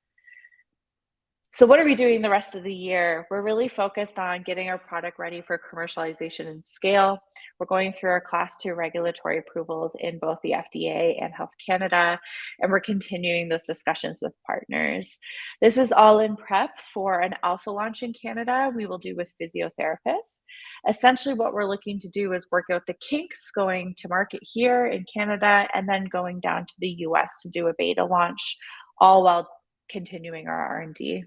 So what are we doing the rest of the year? We're really focused on getting our product ready for commercialization and scale. We're going through our Class 2 regulatory approvals in both the FDA and Health Canada, and we're continuing those discussions with partners. This is all in prep for an alpha launch in Canada we will do with physiotherapists. Essentially, what we're looking to do is work out the kinks going to market here in Canada and then going down to the US to do a beta launch, all while continuing our R&D.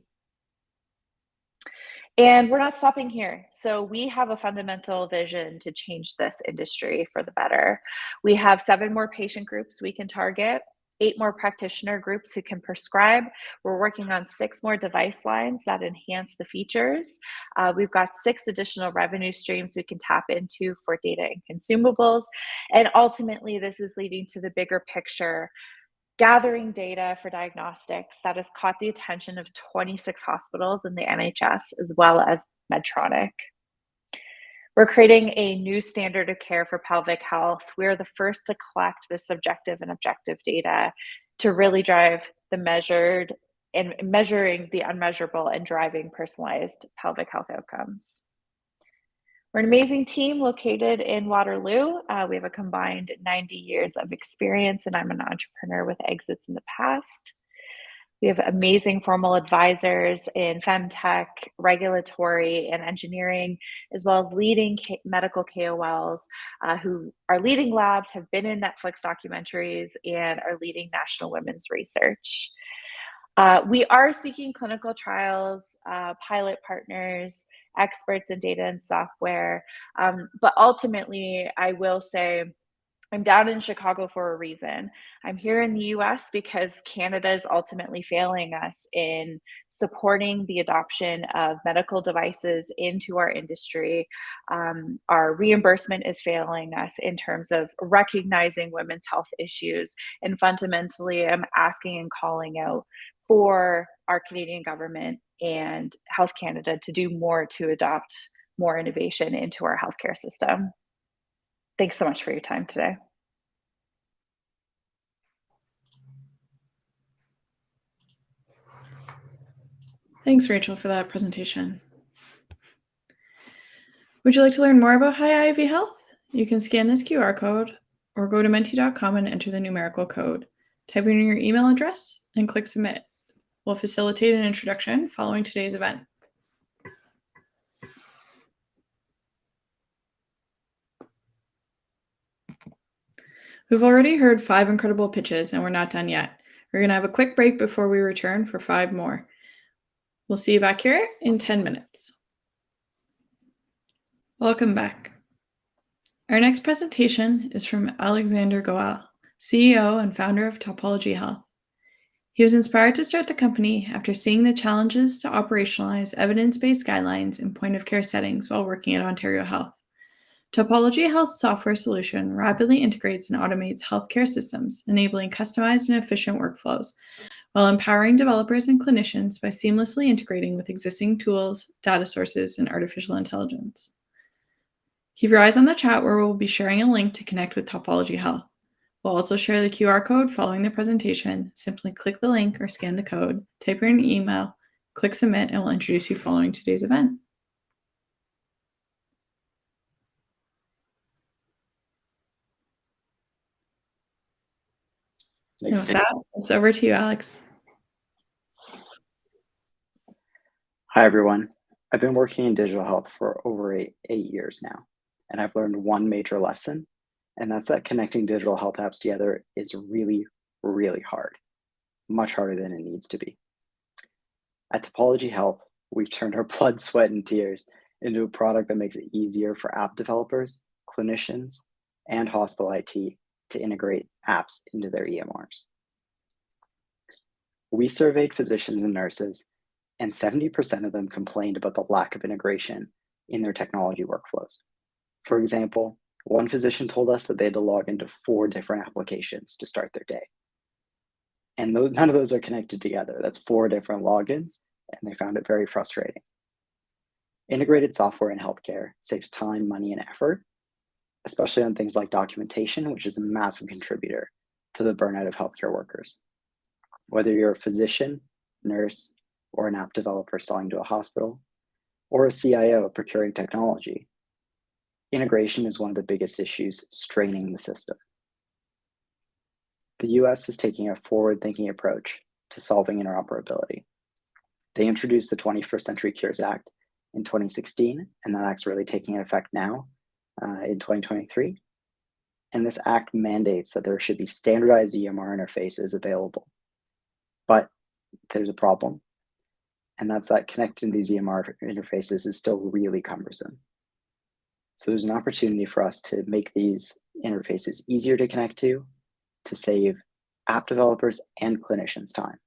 And we're not stopping here. So we have a fundamental vision to change this industry for the better. We have 7 more patient groups we can target, 8 more practitioner groups who can prescribe. We're working on 6 more device lines that enhance the features. We've got 6 additional revenue streams we can tap into for data and consumables. And ultimately, this is leading to the bigger picture, gathering data for diagnostics that has caught the attention of 26 hospitals in the NHS, as well as Medtronic. We're creating a new standard of care for pelvic health. We're the first to collect this subjective and objective data to really drive the measured and measuring the unmeasurable and driving personalized pelvic health outcomes. We're an amazing team located in Waterloo. We have a combined 90 years of experience, and I'm an entrepreneur with exits in the past. We have amazing formal advisors in femtech, regulatory, and engineering, as well as leading medical KOLs who are leading labs, have been in Netflix documentaries, and are leading national women's research. We are seeking clinical trials, pilot partners, experts in data and software. But ultimately, I will say, I'm down in Chicago for a reason. I'm here in the US because Canada is ultimately failing us in supporting the adoption of medical devices into our industry. Our reimbursement is failing us in terms of recognizing women's health issues. And fundamentally, I'm asking and calling out for our Canadian government and Health Canada to do more to adopt more innovation into our healthcare system. Thanks so much for your time today. Thanks, Rachel, for that presentation. Would you like to learn more about High IV Health? You can scan this QR code or go to menti.com and enter the numerical code. Type in your email address and click submit. We'll facilitate an introduction following today's event. We've already heard 5 incredible pitches, and we're not done yet. We're going to have a quick break before we return for 5 more. We'll see you back here in 10 minutes. Welcome back. Our next presentation is from Alexander Goel, CEO and founder of Topology Health. He was inspired to start the company after seeing the challenges to operationalize evidence-based guidelines in point-of-care settings while working at Ontario Health. Topology Health's software solution rapidly integrates and automates healthcare systems, enabling customized and efficient workflows, while empowering developers and clinicians by seamlessly integrating with existing tools, data sources, and artificial intelligence. Keep your eyes on the chat where we'll be sharing a link to connect with Topology Health. We'll also share the QR code following the presentation. Simply click the link or scan the code, type in an email, click submit, and we'll introduce you following today's event. And with that, it's over to you, Alex. Hi, everyone. I've been working in digital health for over 8 years now, and I've learned one major lesson, and that's that connecting digital health apps together is really, really hard, much harder than it needs to be. At Topology Health, we've turned our blood, sweat, and tears into a product that makes it easier for app developers, clinicians, and hospital IT to integrate apps into their EMRs. We surveyed physicians and nurses, and 70% of them complained about the lack of integration in their technology workflows. For example, one physician told us that they had to log into 4 different applications to start their day. And none of those are connected together. That's 4 different logins, and they found it very frustrating. Integrated software in healthcare saves time, money, and effort, especially on things like documentation, which is a massive contributor to the burnout of healthcare workers. Whether you're a physician, nurse, or an app developer selling to a hospital, or a CIO procuring technology, integration is one of the biggest issues straining the system. The US is taking a forward-thinking approach to solving interoperability. They introduced the 21st Century Cures Act in 2016, and that act's really taking effect now in 2023. And this act mandates that there should be standardized EMR interfaces available. But there's a problem. and that's that connecting these EMR interfaces is still really cumbersome. So there's an opportunity for us to make these interfaces easier to connect to save app developers and clinicians time.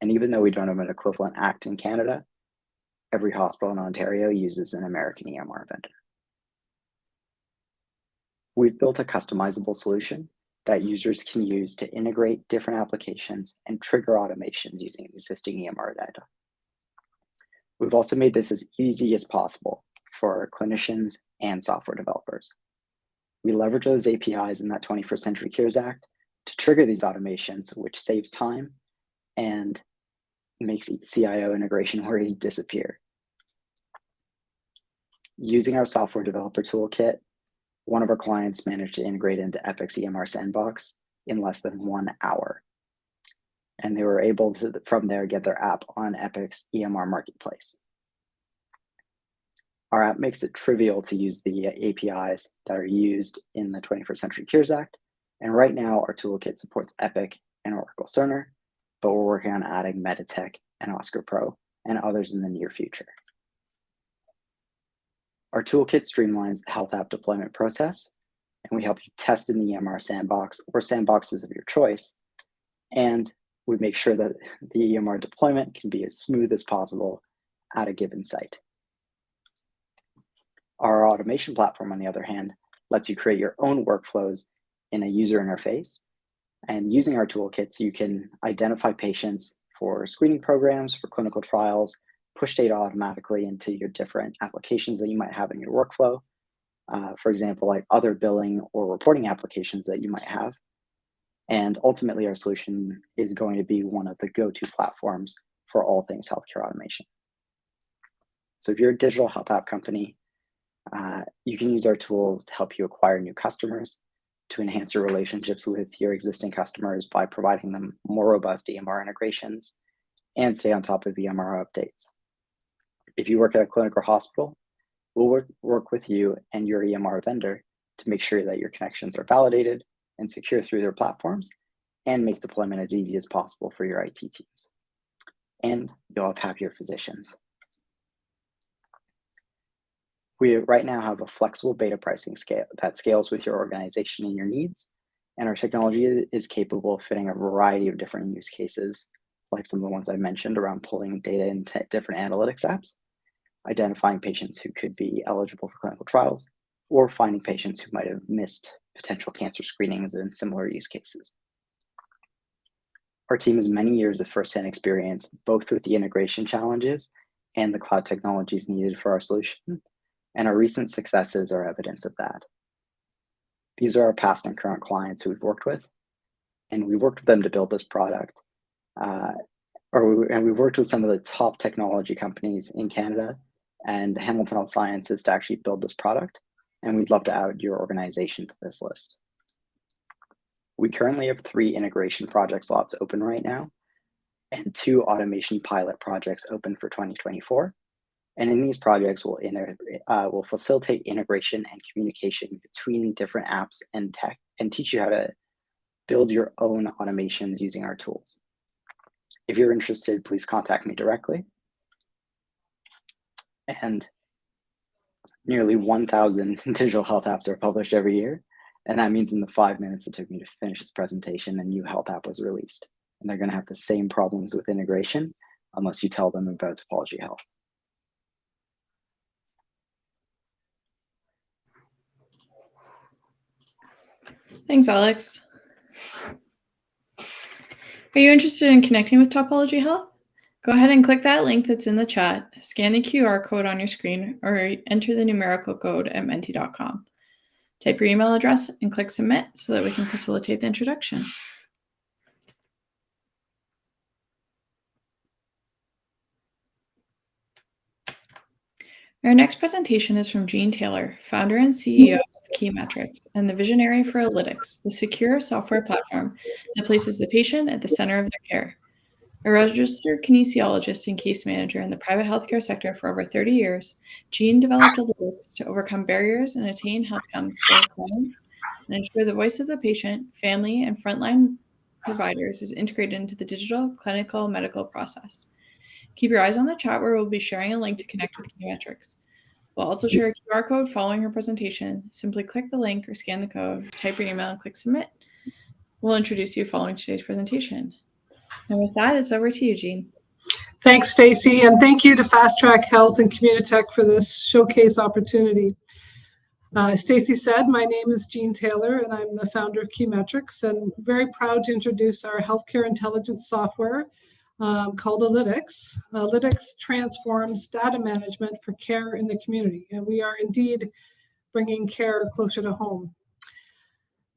And even though we don't have an equivalent act in Canada, every hospital in Ontario uses an American EMR vendor. We've built a customizable solution that users can use to integrate different applications and trigger automations using existing EMR data. We've also made this as easy as possible for clinicians and software developers. We leverage those APIs in that 21st Century Cures Act to trigger these automations, which saves time and makes CIO integration worries disappear. Using our software developer toolkit, one of our clients managed to integrate into Epic's EMR sandbox in less than 1 hour. And they were able to, from there, get their app on Epic's EMR marketplace. Our app makes it trivial to use the APIs that are used in the 21st Century Cures Act. And right now, our toolkit supports Epic and Oracle Cerner, but we're working on adding Meditech and Oscar Pro and others in the near future. Our toolkit streamlines the health app deployment process, and we help you test in the EMR sandbox or sandboxes of your choice. And we make sure that the EMR deployment can be as smooth as possible at a given site. Our automation platform, on the other hand, lets you create your own workflows in a user interface. And using our toolkits, you can identify patients for screening programs, for clinical trials, push data automatically into your different applications that you might have in your workflow. For example, like other billing or reporting applications that you might have. And ultimately, our solution is going to be one of the go-to platforms for all things healthcare automation. So if you're a digital health app company, you can use our tools to help you acquire new customers, to enhance your relationships with your existing customers by providing them more robust EMR integrations, and stay on top of EMR updates. If you work at a clinic or hospital, we'll work with you and your EMR vendor to make sure that your connections are validated and secure through their platforms, and make deployment as easy as possible for your IT teams. And you'll have happier physicians. We right now have a flexible beta pricing scale that scales with your organization and your needs, and our technology is capable of fitting a variety of different use cases, like some of the ones I mentioned around pulling data into different analytics apps, identifying patients who could be eligible for clinical trials, or finding patients who might have missed potential cancer screenings and similar use cases. Our team has many years of firsthand experience, both with the integration challenges and the cloud technologies needed for our solution, and our recent successes are evidence of that. These are our past and current clients who we've worked with, and we worked with them to build this product. And we've worked with some of the top technology companies in Canada and Hamilton Health Sciences to actually build this product, and we'd love to add your organization to this list. We currently have 3 integration project slots open right now, and 2 automation pilot projects open for 2024. And in these projects, we'll facilitate integration and communication between different apps and tech, and teach you how to build your own automations using our tools. If you're interested, please contact me directly. And nearly 1,000 digital health apps are published every year. And that means in the 5 minutes it took me to finish this presentation, a new health app was released. And they're going to have the same problems with integration unless you tell them about Topology Health. Thanks, Alex. Are you interested in connecting with Topology Health? Go ahead and click that link that's in the chat, scan the QR code on your screen, or enter the numerical code at menti.com. Type your email address and click submit so that we can facilitate the introduction. Our next presentation is from Gene Taylor, founder and CEO of Key Metrics and the visionary for Alytics, the secure software platform that places the patient at the center of their care. A registered kinesiologist and case manager in the private healthcare sector for over 30 years, Gene developed Alytics to overcome barriers and attain outcomes for clients and ensure the voice of the patient, family, and frontline providers is integrated into the digital clinical medical process. Keep your eyes on the chat where we'll be sharing a link to connect with Communitech. We'll also share a QR code following her presentation. Simply click the link or scan the code, type your email, and click submit. We'll introduce you following today's presentation. And with that, it's over to you, Jean. Thanks, Stacy, and thank you to Fast Track Health and Communitech for this showcase opportunity. Stacy said, my name is Jean Taylor, and I'm the founder of Keymetrics, and very proud to introduce our healthcare intelligence software called Alytics. Alytics transforms data management for care in the community, and we are indeed bringing care closer to home.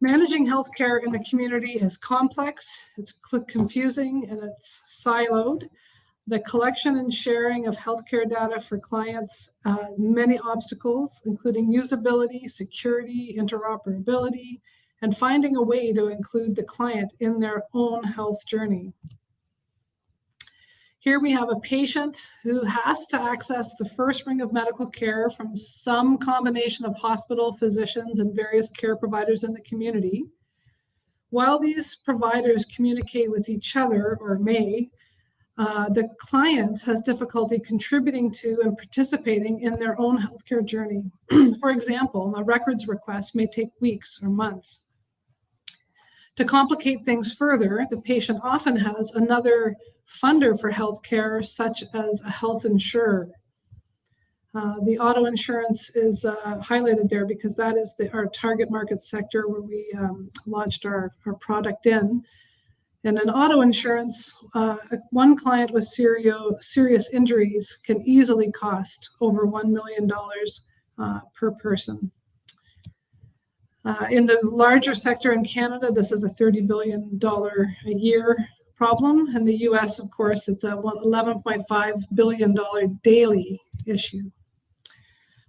Managing healthcare in the community is complex, it's confusing, and it's siloed. The collection and sharing of healthcare data for clients many obstacles, including usability, security, interoperability, and finding a way to include the client in their own health journey. Here we have a patient who has to access the first ring of medical care from some combination of hospital, physicians, and various care providers in the community. While these providers communicate with each other, or may, the client has difficulty contributing to and participating in their own healthcare journey. For example, a records request may take weeks or months. To complicate things further, the patient often has another funder for healthcare, such as a health insurer. The auto insurance is highlighted there because that is our target market sector where we launched our product in. And in auto insurance, one client with serious injuries can easily cost over $1 million per person. In the larger sector in Canada, this is a $30 billion a year problem. In the US, of course, it's a $11.5 billion daily issue.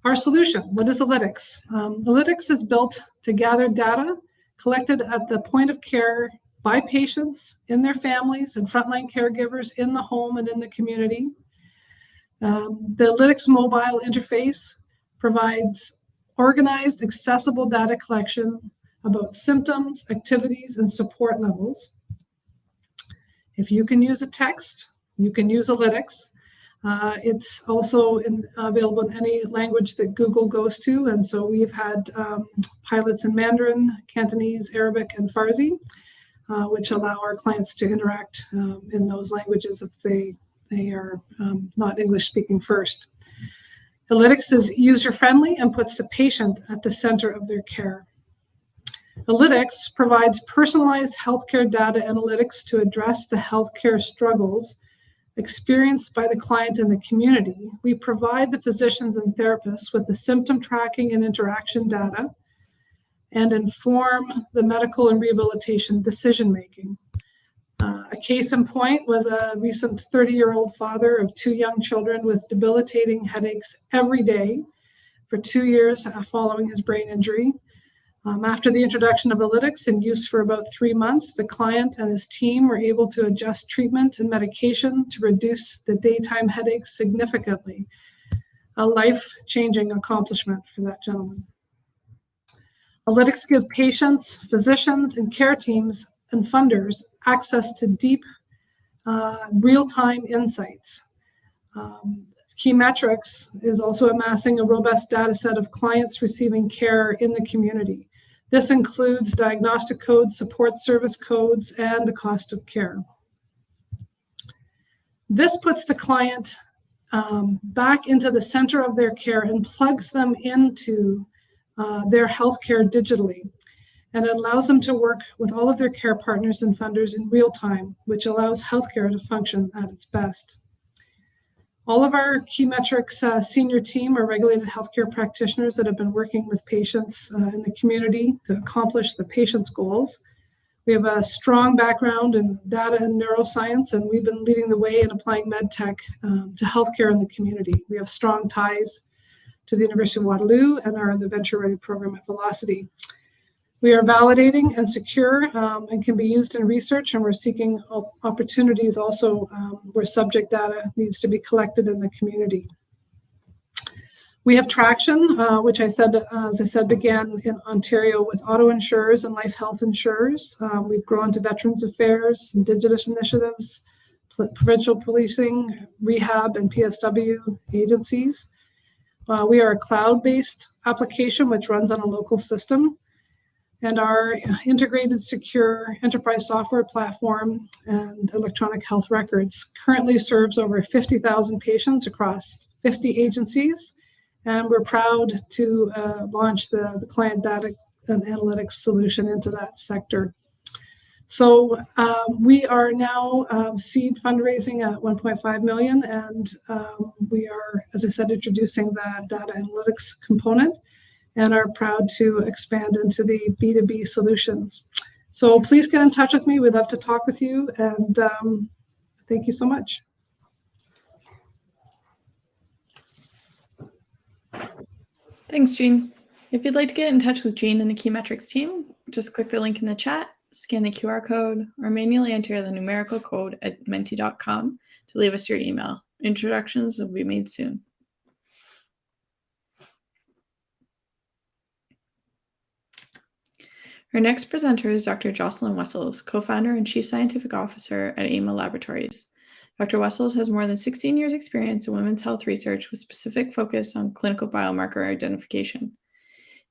Our solution, what is Alytics? Alytics is built to gather data collected at the point of care by patients, in their families, and frontline caregivers in the home and in the community. The Alytics mobile interface provides organized, accessible data collection about symptoms, activities, and support levels. If you can use a text, you can use Alytics. It's also available in any language that Google goes to, and so we've had pilots in Mandarin, Cantonese, Arabic, and Farsi, which allow our clients to interact in those languages if they are not English speaking first. Alytics is user-friendly and puts the patient at the center of their care. Alytics provides personalized healthcare data analytics to address the healthcare struggles experienced by the client and the community. We provide the physicians and therapists with the symptom tracking and interaction data and inform the medical and rehabilitation decision-making. A case in point was a recent 30-year-old father of 2 young children with debilitating headaches every day for 2 years following his brain injury. After the introduction of Alytics in use for about 3 months, the client and his team were able to adjust treatment and medication to reduce the daytime headaches significantly. A life-changing accomplishment for that gentleman. Alytics give patients, physicians, and care teams and funders access to deep, real-time insights. Keymetrics is also amassing a robust data set of clients receiving care in the community. This includes diagnostic codes, support service codes, and the cost of care. This puts the client back into the center of their care and plugs them into their healthcare digitally. And it allows them to work with all of their care partners and funders in real time, which allows healthcare to function at its best. All of our Keymetrics senior team are regulated healthcare practitioners that have been working with patients in the community to accomplish the patient's goals. We have a strong background in data and neuroscience, and we've been leading the way in applying med tech to healthcare in the community. We have strong ties to the University of Waterloo and are in the Venture Ready program at Velocity. We are validating and secure and can be used in research, and we're seeking opportunities also where subject data needs to be collected in the community. We have traction, which as I said, began in Ontario with auto insurers and life health insurers. We've grown to Veterans Affairs, Indigenous initiatives, provincial policing, rehab, and PSW agencies. We are a cloud-based application which runs on a local system, and our integrated secure enterprise software platform and electronic health records currently serves over 50,000 patients across 50 agencies. And we're proud to launch the client data and analytics solution into that sector. So we are now seed fundraising at 1.5 million, and we are, as I said, introducing the data analytics component, and are proud to expand into the B2B solutions. So please get in touch with me. We'd love to talk with you, and thank you so much. Thanks, Jean. If you'd like to get in touch with Jean and the Key Metrics team, just click the link in the chat, scan the QR code, or manually enter the numerical code at menti.com to leave us your email. Introductions will be made soon. Our next presenter is Dr. Jocelyn Wessels, co-founder and chief scientific officer at AIMA Laboratories. Dr. Wessels has more than 16 years experience in women's health research with specific focus on clinical biomarker identification.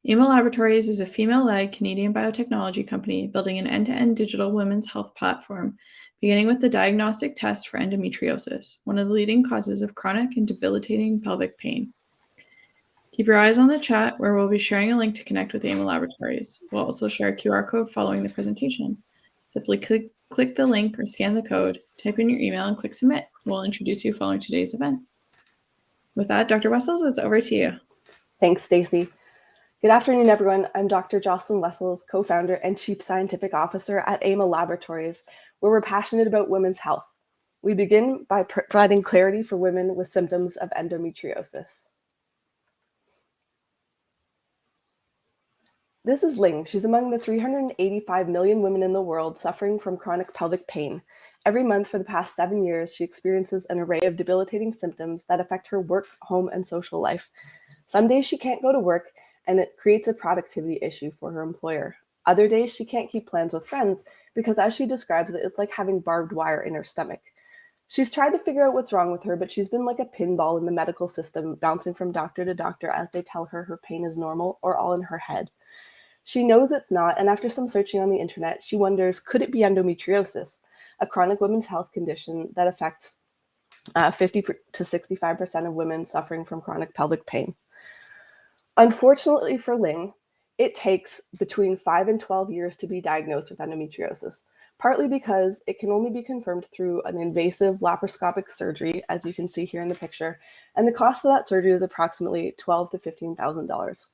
AIMA Laboratories is a female-led Canadian biotechnology company building an end-to-end digital women's health platform, beginning with the diagnostic test for endometriosis, one of the leading causes of chronic and debilitating pelvic pain. Keep your eyes on the chat, where we'll be sharing a link to connect with AIMA Laboratories. We'll also share a QR code following the presentation. Simply click the link or scan the code, type in your email, and click submit. We'll introduce you following today's event. With that, Dr. Wessels, it's over to you. Thanks, Stacey. Good afternoon, everyone. I'm Dr. Jocelyn Wessels, co-founder and chief scientific officer at AIMA Laboratories, where we're passionate about women's health. We begin by providing clarity for women with symptoms of endometriosis. This is Ling. She's among the 385 million women in the world suffering from chronic pelvic pain. Every month for the past 7 years, she experiences an array of debilitating symptoms that affect her work, home, and social life. Some days she can't go to work, and it creates a productivity issue for her employer. Other days she can't keep plans with friends because, as she describes it, it's like having barbed wire in her stomach. She's tried to figure out what's wrong with her, but she's been like a pinball in the medical system, bouncing from doctor to doctor as they tell her her pain is normal or all in her head. She knows it's not, and after some searching on the internet, she wonders, could it be endometriosis, a chronic women's health condition that affects 50 to 65% of women suffering from chronic pelvic pain? Unfortunately for Ling, it takes between 5 and 12 years to be diagnosed with endometriosis, partly because it can only be confirmed through an invasive laparoscopic surgery, as you can see here in the picture, and the cost of that surgery is approximately $12,000 to $15,000.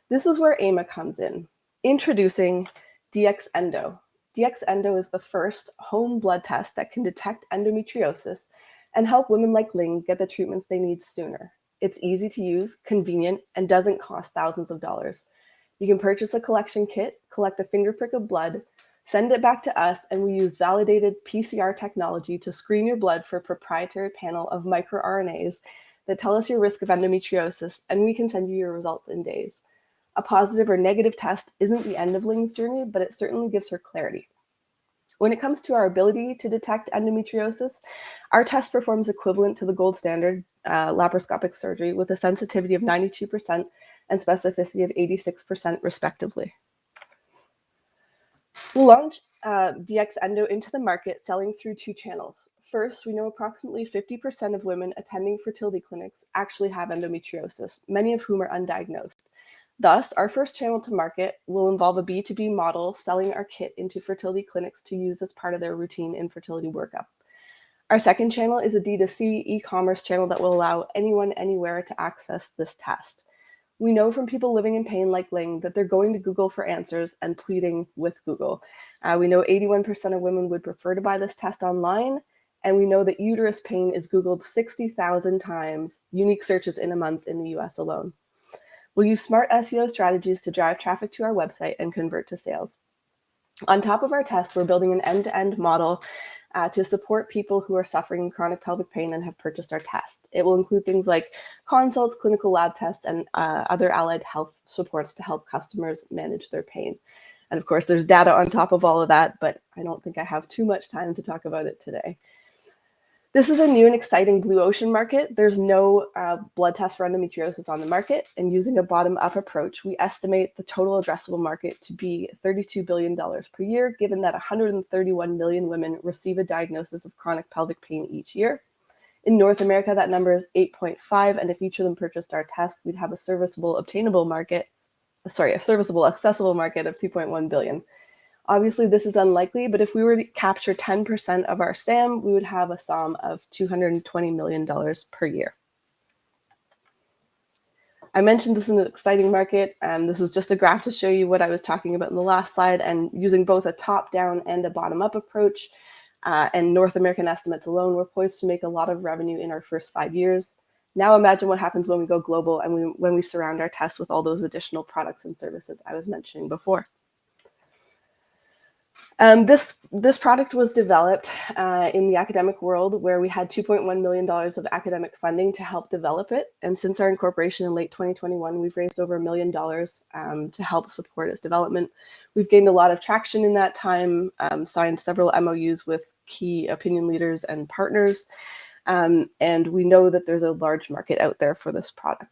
This is where AIMA comes in. Introducing DxEndo. DxEndo is the first home blood test that can detect endometriosis and help women like Ling get the treatments they need sooner. It's easy to use, convenient, and doesn't cost thousands of dollars. You can purchase a collection kit, collect a finger prick of blood, send it back to us, and we use validated PCR technology to screen your blood for a proprietary panel of microRNAs that tell us your risk of endometriosis, and we can send you your results in days. A positive or negative test isn't the end of Ling's journey, but it certainly gives her clarity. When it comes to our ability to detect endometriosis, our test performs equivalent to the gold standard laparoscopic surgery with a sensitivity of 92% and specificity of 86% respectively. We'll launch DxEndo into the market selling through 2 channels. First, we know approximately 50% of women attending fertility clinics actually have endometriosis, many of whom are undiagnosed. Thus, our first channel to market will involve a B2B model selling our kit into fertility clinics to use as part of their routine infertility workup. Our second channel is a D2C e-commerce channel that will allow anyone, anywhere to access this test. We know from people living in pain like Ling that they're going to Google for answers and pleading with Google. We know 81% of women would prefer to buy this test online, and we know that uterus pain is Googled 60,000 times, unique searches in a month in the US alone. We'll use smart SEO strategies to drive traffic to our website and convert to sales. On top of our tests, we're building an end-to-end model to support people who are suffering chronic pelvic pain and have purchased our test. It will include things like consults, clinical lab tests, and other allied health supports to help customers manage their pain. And of course, there's data on top of all of that, but I don't think I have too much time to talk about it today. This is a new and exciting blue ocean market. There's no blood test for endometriosis on the market, and using a bottom-up approach, we estimate the total addressable market to be $32 billion per year, given that 131 million women receive a diagnosis of chronic pelvic pain each year. In North America, that number is 8.5, and if each of them purchased our test, we'd have a serviceable accessible market of 2.1 billion. Obviously, this is unlikely, but if we were to capture 10% of our SAM, we would have a SOM of $220 million per year. I mentioned this is an exciting market, and this is just a graph to show you what I was talking about in the last slide, and using both a top-down and a bottom-up approach, and North American estimates alone, we're poised to make a lot of revenue in our first 5 years. Now imagine what happens when we go global and when we surround our tests with all those additional products and services I was mentioning before. This product was developed in the academic world, where we had $2.1 million of academic funding to help develop it. And since our incorporation in late 2021, we've raised over $1 million to help support its development. We've gained a lot of traction in that time, signed several MOUs with key opinion leaders and partners. And we know that there's a large market out there for this product.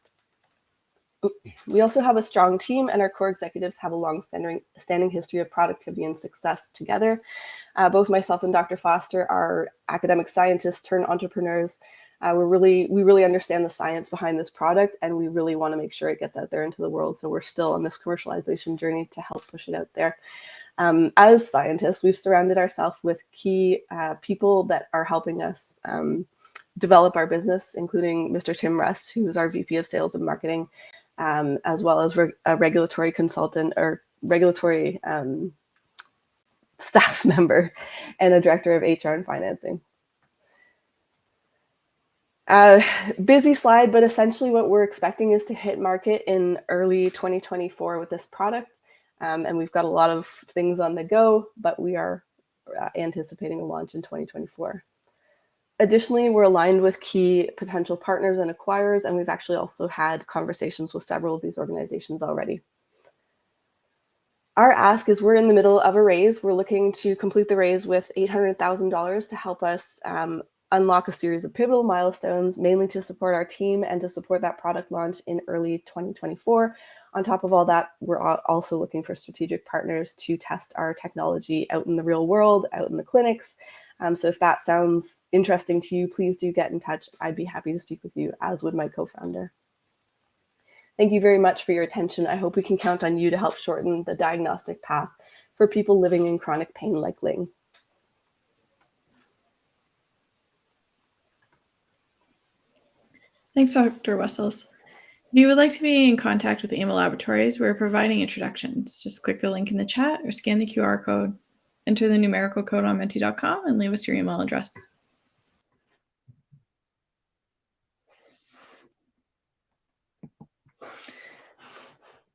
We also have a strong team, and our core executives have a long-standing history of productivity and success together. Both myself and Dr. Foster are academic scientists turned entrepreneurs. We really understand the science behind this product, and we really want to make sure it gets out there into the world. So we're still on this commercialization journey to help push it out there. As scientists, we've surrounded ourselves with key people that are helping us develop our business, including Mr. Tim Russ, who is our VP of Sales and Marketing, as well as a regulatory consultant or regulatory staff member and a director of HR and financing. Busy slide, but essentially what we're expecting is to hit market in early 2024 with this product. And we've got a lot of things on the go, but we are anticipating a launch in 2024. Additionally, we're aligned with key potential partners and acquirers, and we've actually also had conversations with several of these organizations already. Our ask is we're in the middle of a raise. We're looking to complete the raise with $800,000 to help us unlock a series of pivotal milestones, mainly to support our team and to support that product launch in early 2024. On top of all that, we're also looking for strategic partners to test our technology out in the real world, out in the clinics. So if that sounds interesting to you, please do get in touch. I'd be happy to speak with you, as would my co-founder. Thank you very much for your attention. I hope we can count on you to help shorten the diagnostic path for people living in chronic pain like Ling. Thanks, Dr. Wessels. If you would like to be in contact with AIMA Laboratories, we're providing introductions. Just click the link in the chat or scan the QR code. Enter the numerical code on menti.com and leave us your email address.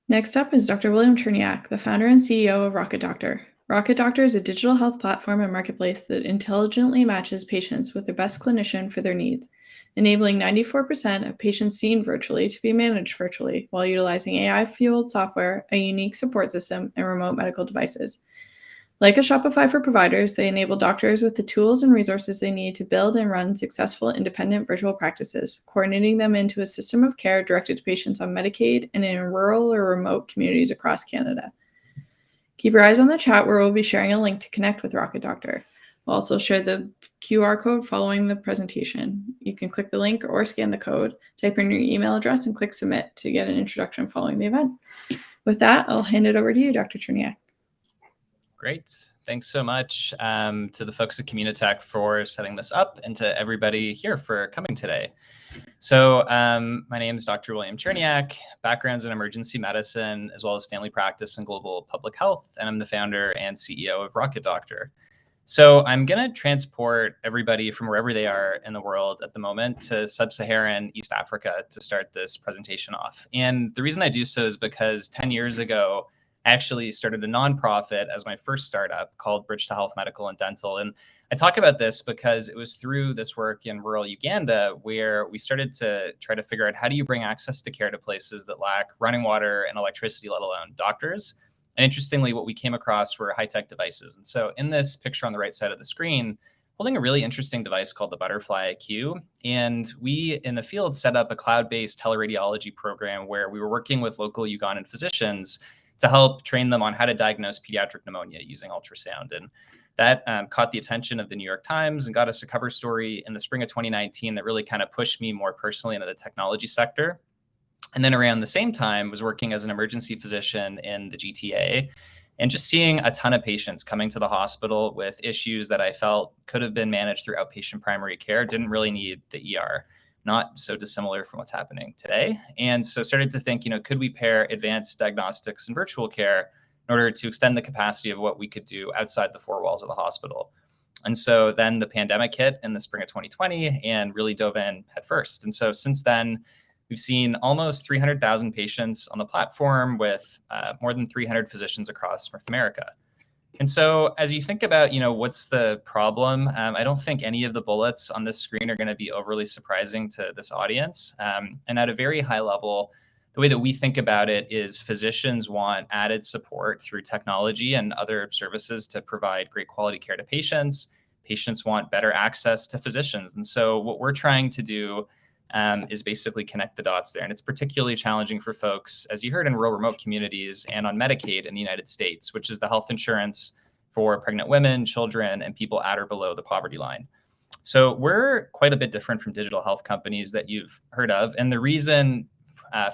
Next up is Dr. William Cherniak, the founder and CEO of Rocket Doctor. Rocket Doctor is a digital health platform and marketplace that intelligently matches patients with the best clinician for their needs, enabling 94% of patients seen virtually to be managed virtually while utilizing AI-fueled software, a unique support system, and remote medical devices. Like a Shopify for providers, they enable doctors with the tools and resources they need to build and run successful independent virtual practices, coordinating them into a system of care directed to patients on Medicaid and in rural or remote communities across Canada. Keep your eyes on the chat, where we'll be sharing a link to connect with Rocket Doctor. We'll also share the QR code following the presentation. You can click the link or scan the code, type in your email address, and click submit to get an introduction following the event. With that, I'll hand it over to you, Dr. Cherniak. Great. Thanks so much to the folks at Communitech for setting this up, and to everybody here for coming today. So my name is Dr. William Cherniak, backgrounds in emergency medicine, as well as family practice and global public health, and I'm the founder and CEO of Rocket Doctor. So I'm going to transport everybody from wherever they are in the world at the moment to sub-Saharan East Africa to start this presentation off. And the reason I do so is because 10 years ago, I actually started a nonprofit as my first startup called Bridge to Health Medical and Dental. And I talk about this because it was through this work in rural Uganda where we started to try to figure out, how do you bring access to care to places that lack running water and electricity, let alone doctors? And interestingly, what we came across were high-tech devices. And so in this picture on the right side of the screen, holding a really interesting device called the Butterfly IQ. And we in the field set up a cloud-based teleradiology program where we were working with local Ugandan physicians to help train them on how to diagnose pediatric pneumonia using ultrasound. And that caught the attention of the New York Times and got us a cover story in the spring of 2019 that really kind of pushed me more personally into the technology sector. And then around the same time, was working as an emergency physician in the GTA and just seeing a ton of patients coming to the hospital with issues that I felt could have been managed through outpatient primary care, didn't really need the ER, not so dissimilar from what's happening today. And so started to think, could we pair advanced diagnostics and virtual care in order to extend the capacity of what we could do outside the four walls of the hospital? And so then the pandemic hit in the spring of 2020 and really dove in head first. And so since then, we've seen almost 300,000 patients on the platform with more than 300 physicians across North America. And so as you think about, what's the problem, I don't think any of the bullets on this screen are going to be overly surprising to this audience. And at a very high level, the way that we think about it is physicians want added support through technology and other services to provide great quality care to patients. Patients want better access to physicians. And so what we're trying to do is basically connect the dots there. And it's particularly challenging for folks, as you heard, in rural remote communities and on Medicaid in the United States, which is the health insurance for pregnant women, children, and people at or below the poverty line. So we're quite a bit different from digital health companies that you've heard of. And the reason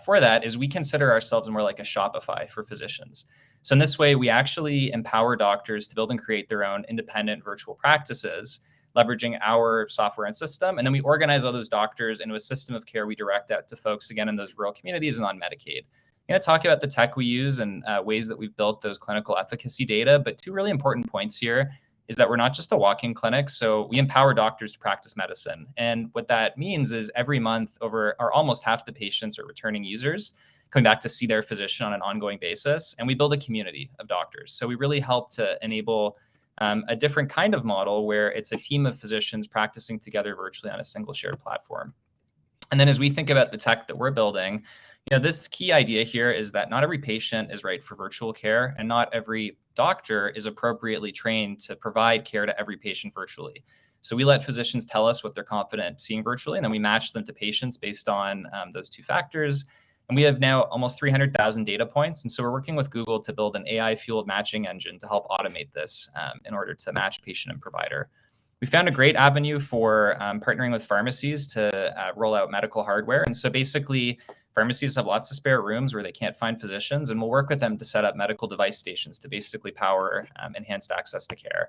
for that is we consider ourselves more like a Shopify for physicians. So in this way, we actually empower doctors to build and create their own independent virtual practices, leveraging our software and system. And then we organize all those doctors into a system of care we direct out to folks, again, in those rural communities and on Medicaid. I'm going to talk about the tech we use and ways that we've built those clinical efficacy data. But two really important points here is that we're not just a walk-in clinic. So we empower doctors to practice medicine. And what that means is every month almost half the patients are returning users coming back to see their physician on an ongoing basis. And we build a community of doctors. So we really help to enable a different kind of model where it's a team of physicians practicing together virtually on a single shared platform. And then as we think about the tech that we're building, this key idea here is that not every patient is right for virtual care, and not every doctor is appropriately trained to provide care to every patient virtually. So we let physicians tell us what they're confident seeing virtually, and then we match them to patients based on those two factors. And we have now almost 300,000 data points. And so we're working with Google to build an AI-fueled matching engine to help automate this in order to match patient and provider. We found a great avenue for partnering with pharmacies to roll out medical hardware. And so basically, pharmacies have lots of spare rooms where they can't find physicians, and we'll work with them to set up medical device stations to basically power enhanced access to care.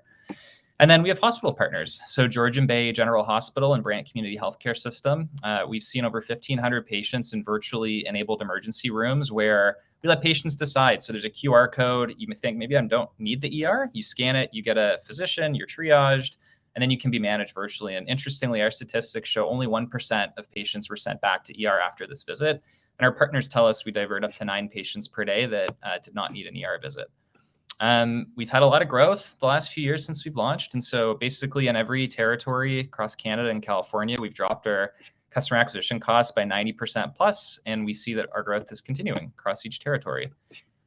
And then we have hospital partners. So Georgian Bay General Hospital and Brant Community Healthcare System. We've seen over 1,500 patients in virtually enabled emergency rooms where we let patients decide. So there's a QR code. You may think, maybe I don't need the ER. You scan it, you get a physician, you're triaged, and then you can be managed virtually. And interestingly, our statistics show only 1% of patients were sent back to ER after this visit. And our partners tell us we divert up to 9 patients per day that did not need an ER visit. We've had a lot of growth the last few years since we've launched. And so basically in every territory across Canada and California, we've dropped our customer acquisition costs by 90% plus. And we see that our growth is continuing across each territory.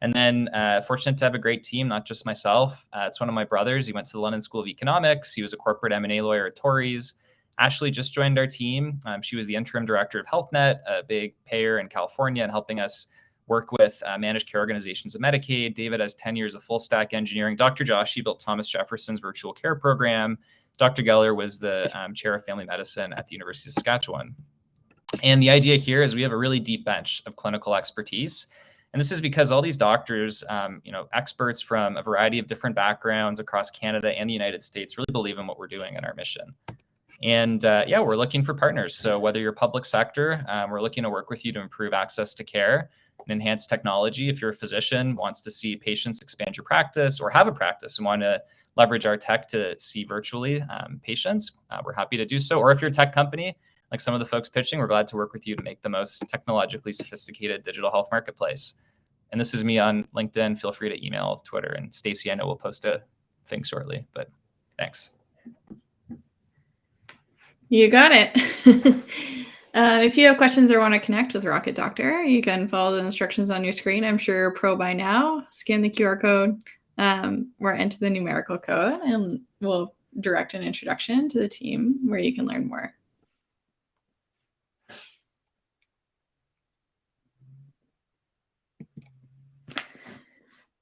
And then fortunate to have a great team, not just myself. It's one of my brothers. He went to the London School of Economics. He was a corporate M&A lawyer at Torys. Ashley just joined our team. She was the interim director of HealthNet, a big payer in California, and helping us work with managed care organizations of Medicaid. David has 10 years of full stack engineering. Dr. Joshi built Thomas Jefferson's virtual care program. Dr. Geller was the chair of family medicine at the University of Saskatchewan. And the idea here is we have a really deep bench of clinical expertise. And this is because all these doctors, experts from a variety of different backgrounds across Canada and the United States really believe in what we're doing and our mission. And we're looking for partners. So whether you're public sector, we're looking to work with you to improve access to care and enhance technology. If you're a physician, wants to see patients expand your practice or have a practice and want to leverage our tech to see virtually patients, we're happy to do so. Or if you're a tech company, like some of the folks pitching, we're glad to work with you to make the most technologically sophisticated digital health marketplace. And this is me on LinkedIn. Feel free to email, Twitter, and Stacy, I know we'll post a thing shortly, but thanks. You got it. If you have questions or want to connect with Rocket Doctor, you can follow the instructions on your screen. I'm sure you're pro by now. Scan the QR code or enter the numerical code, and we'll direct an introduction to the team where you can learn more.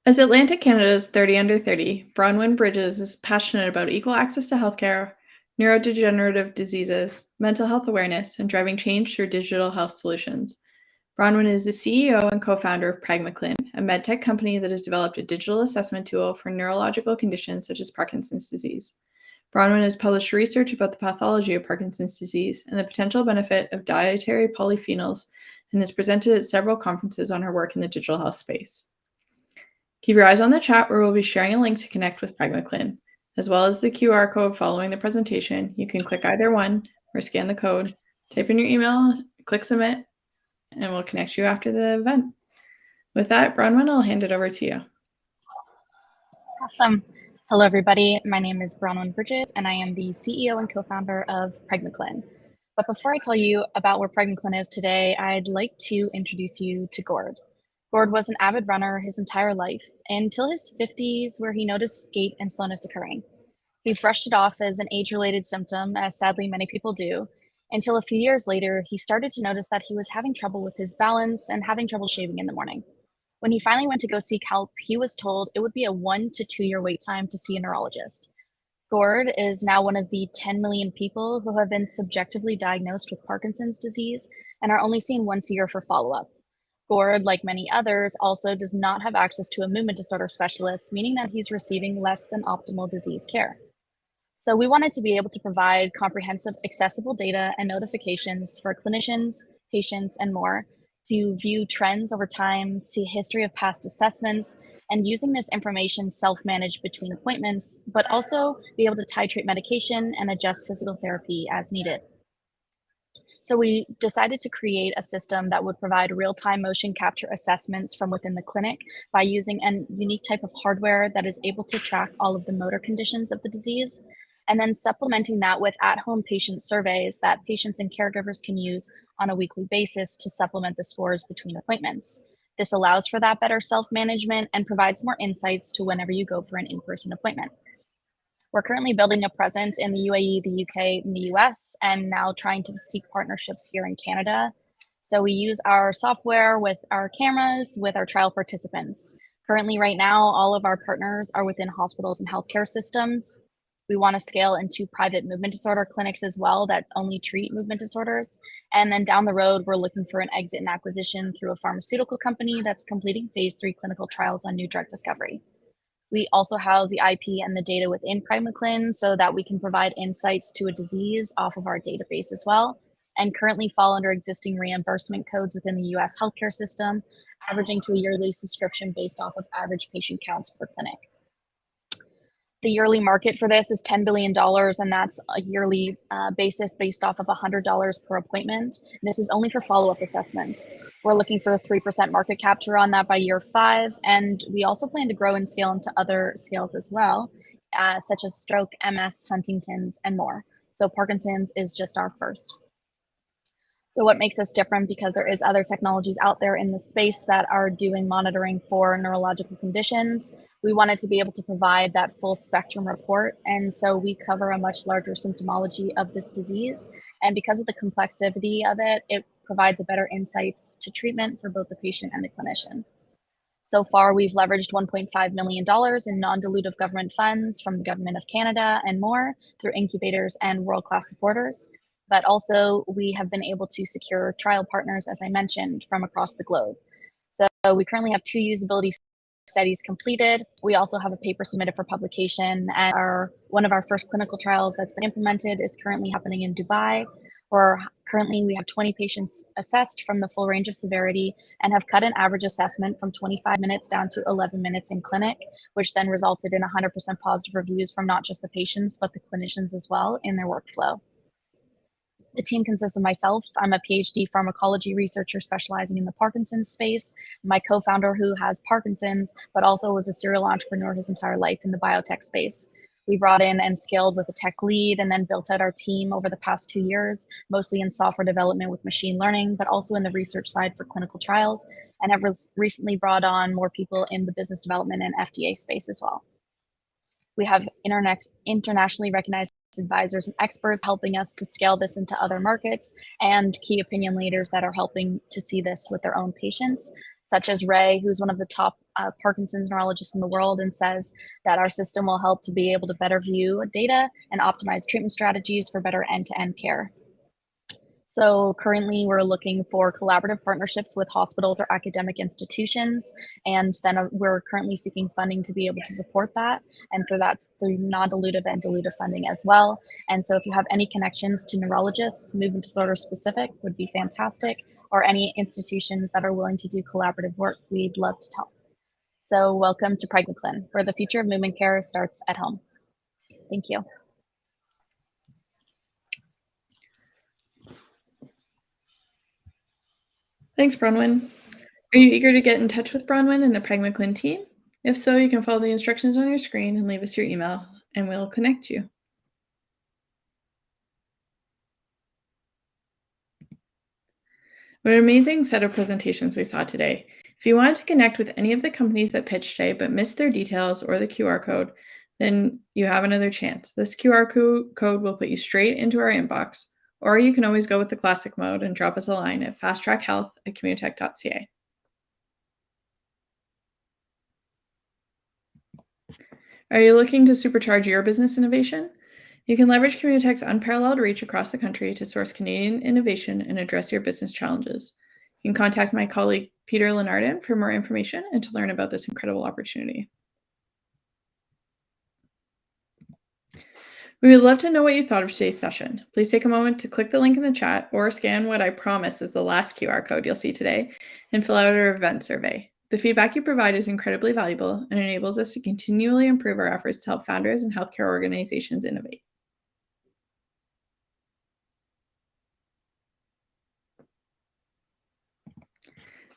As Atlantic Canada's 30 under 30, Bronwyn Bridges is passionate about equal access to healthcare, neurodegenerative diseases, mental health awareness, and driving change through digital health solutions. Bronwyn is the CEO and co-founder of Pragmaclin, a medtech company that has developed a digital assessment tool for neurological conditions such as Parkinson's disease. Bronwyn has published research about the pathology of Parkinson's disease and the potential benefit of dietary polyphenols, and has presented at several conferences on her work in the digital health space. Keep your eyes on the chat where we'll be sharing a link to connect with Pragmaclin, as well as the QR code following the presentation. You can click either one or scan the code, type in your email, click submit, and we'll connect you after the event. With that, Bronwyn, I'll hand it over to you. Awesome. Hello, everybody. My name is Bronwyn Bridges, and I am the CEO and co-founder of Pragmaclin. But before I tell you about where Pragmaclin is today, I'd like to introduce you to Gord. Gord was an avid runner his entire life, until his 50s, where he noticed gait and slowness occurring. He brushed it off as an age-related symptom, as sadly many people do, until a few years later, he started to notice that he was having trouble with his balance and having trouble shaving in the morning. When he finally went to go seek help, he was told it would be a 1 to 2 year wait time to see a neurologist. Gord is now one of the 10 million people who have been subjectively diagnosed with Parkinson's disease and are only seen once a year for follow-up. Gord, like many others, also does not have access to a movement disorder specialist, meaning that he's receiving less than optimal disease care. So we wanted to be able to provide comprehensive, accessible data and notifications for clinicians, patients, and more to view trends over time, see a history of past assessments, and using this information self-manage between appointments, but also be able to titrate medication and adjust physical therapy as needed. So we decided to create a system that would provide real-time motion capture assessments from within the clinic by using a unique type of hardware that is able to track all of the motor conditions of the disease, and then supplementing that with at-home patient surveys that patients and caregivers can use on a weekly basis to supplement the scores between appointments. This allows for that better self-management and provides more insights to whenever you go for an in-person appointment. We're currently building a presence in the UAE, the UK, and the US, and now trying to seek partnerships here in Canada. So we use our software with our cameras, with our trial participants. Currently, right now, all of our partners are within hospitals and healthcare systems. We want to scale into private movement disorder clinics as well that only treat movement disorders. And then down the road, we're looking for an exit and acquisition through a pharmaceutical company that's completing phase 3 clinical trials on new drug discovery. We also house the IP and the data within Pragmaclin so that we can provide insights to a disease off of our database as well, and currently fall under existing reimbursement codes within the US healthcare system, averaging to a yearly subscription based off of average patient counts per clinic. The yearly market for this is $10 billion, and that's a yearly basis based off of $100 per appointment. And this is only for follow-up assessments. We're looking for a 3% market capture on that by year 5, and we also plan to grow and scale into other scales as well, such as stroke, MS, Huntington's, and more. So Parkinson's is just our first. So what makes us different, because there is other technologies out there in the space that are doing monitoring for neurological conditions, we wanted to be able to provide that full spectrum report. And so we cover a much larger symptomology of this disease. And because of the complexity of it, it provides a better insights to treatment for both the patient and the clinician. So far, we've leveraged $1.5 million in non-dilutive government funds from the Government of Canada and more through incubators and world-class supporters. But also we have been able to secure trial partners, as I mentioned, from across the globe. So we currently have 2 usability studies completed. We also have a paper submitted for publication, and one of our first clinical trials that's been implemented is currently happening in Dubai, where currently we have 20 patients assessed from the full range of severity and have cut an average assessment from 25 minutes down to 11 minutes in clinic, which then resulted in 100% positive reviews from not just the patients, but the clinicians as well in their workflow. The team consists of myself. I'm a PhD pharmacology researcher specializing in the Parkinson's space. My co-founder, who has Parkinson's, but also was a serial entrepreneur his entire life in the biotech space. We brought in and scaled with a tech lead and then built out our team over the past 2 years, mostly in software development with machine learning, but also in the research side for clinical trials, and have recently brought on more people in the business development and FDA space as well. We have internationally recognized advisors and experts helping us to scale this into other markets, and key opinion leaders that are helping to see this with their own patients, such as Ray, who's one of the top Parkinson's neurologists in the world, and says that our system will help to be able to better view data and optimize treatment strategies for better end-to-end care. So currently we're looking for collaborative partnerships with hospitals or academic institutions, and then we're currently seeking funding to be able to support that, and for that through non-dilutive and dilutive funding as well. And so if you have any connections to neurologists, movement disorder specific would be fantastic, or any institutions that are willing to do collaborative work, we'd love to talk. So welcome to PregnaClin, where the future of movement care starts at home. Thank you. Thanks, Bronwyn. Are you eager to get in touch with Bronwyn and the PregnaClin team? If so, you can follow the instructions on your screen and leave us your email, and we'll connect you. What an amazing set of presentations we saw today. If you wanted to connect with any of the companies that pitched today but missed their details or the QR code, then you have another chance. This QR code will put you straight into our inbox, or you can always go with the classic mode and drop us a line at fasttrackhealth@communitech.ca. Are you looking to supercharge your business innovation? You can leverage Communitech's unparalleled reach across the country to source Canadian innovation and address your business challenges. You can contact my colleague Peter Lenardin for more information and to learn about this incredible opportunity. We would love to know what you thought of today's session. Please take a moment to click the link in the chat or scan what I promise is the last QR code you'll see today and fill out our event survey. The feedback you provide is incredibly valuable and enables us to continually improve our efforts to help founders and healthcare organizations innovate.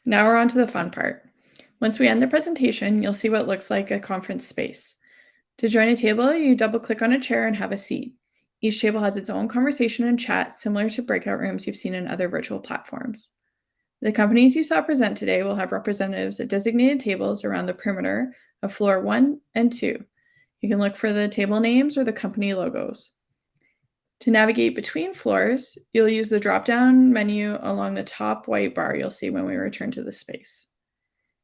Now we're on to the fun part. Once we end the presentation, you'll see what looks like a conference space. To join a table, you double-click on a chair and have a seat. Each table has its own conversation and chat, similar to breakout rooms you've seen in other virtual platforms. The companies you saw present today will have representatives at designated tables around the perimeter of floor 1 and 2. You can look for the table names or the company logos. To navigate between floors, you'll use the drop-down menu along the top white bar you'll see when we return to the space.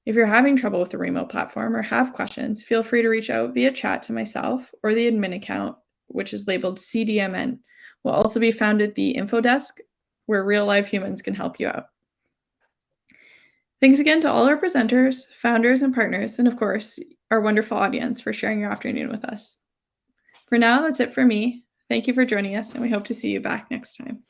If you're having trouble with the remote platform or have questions, feel free to reach out via chat to myself or the admin account, which is labeled CDMN. Will also be found at the info desk, where real live humans can help you out. Thanks again to all our presenters, founders, and partners, and of course, our wonderful audience for sharing your afternoon with us. For now, that's it for me. Thank you for joining us, and we hope to see you back next time.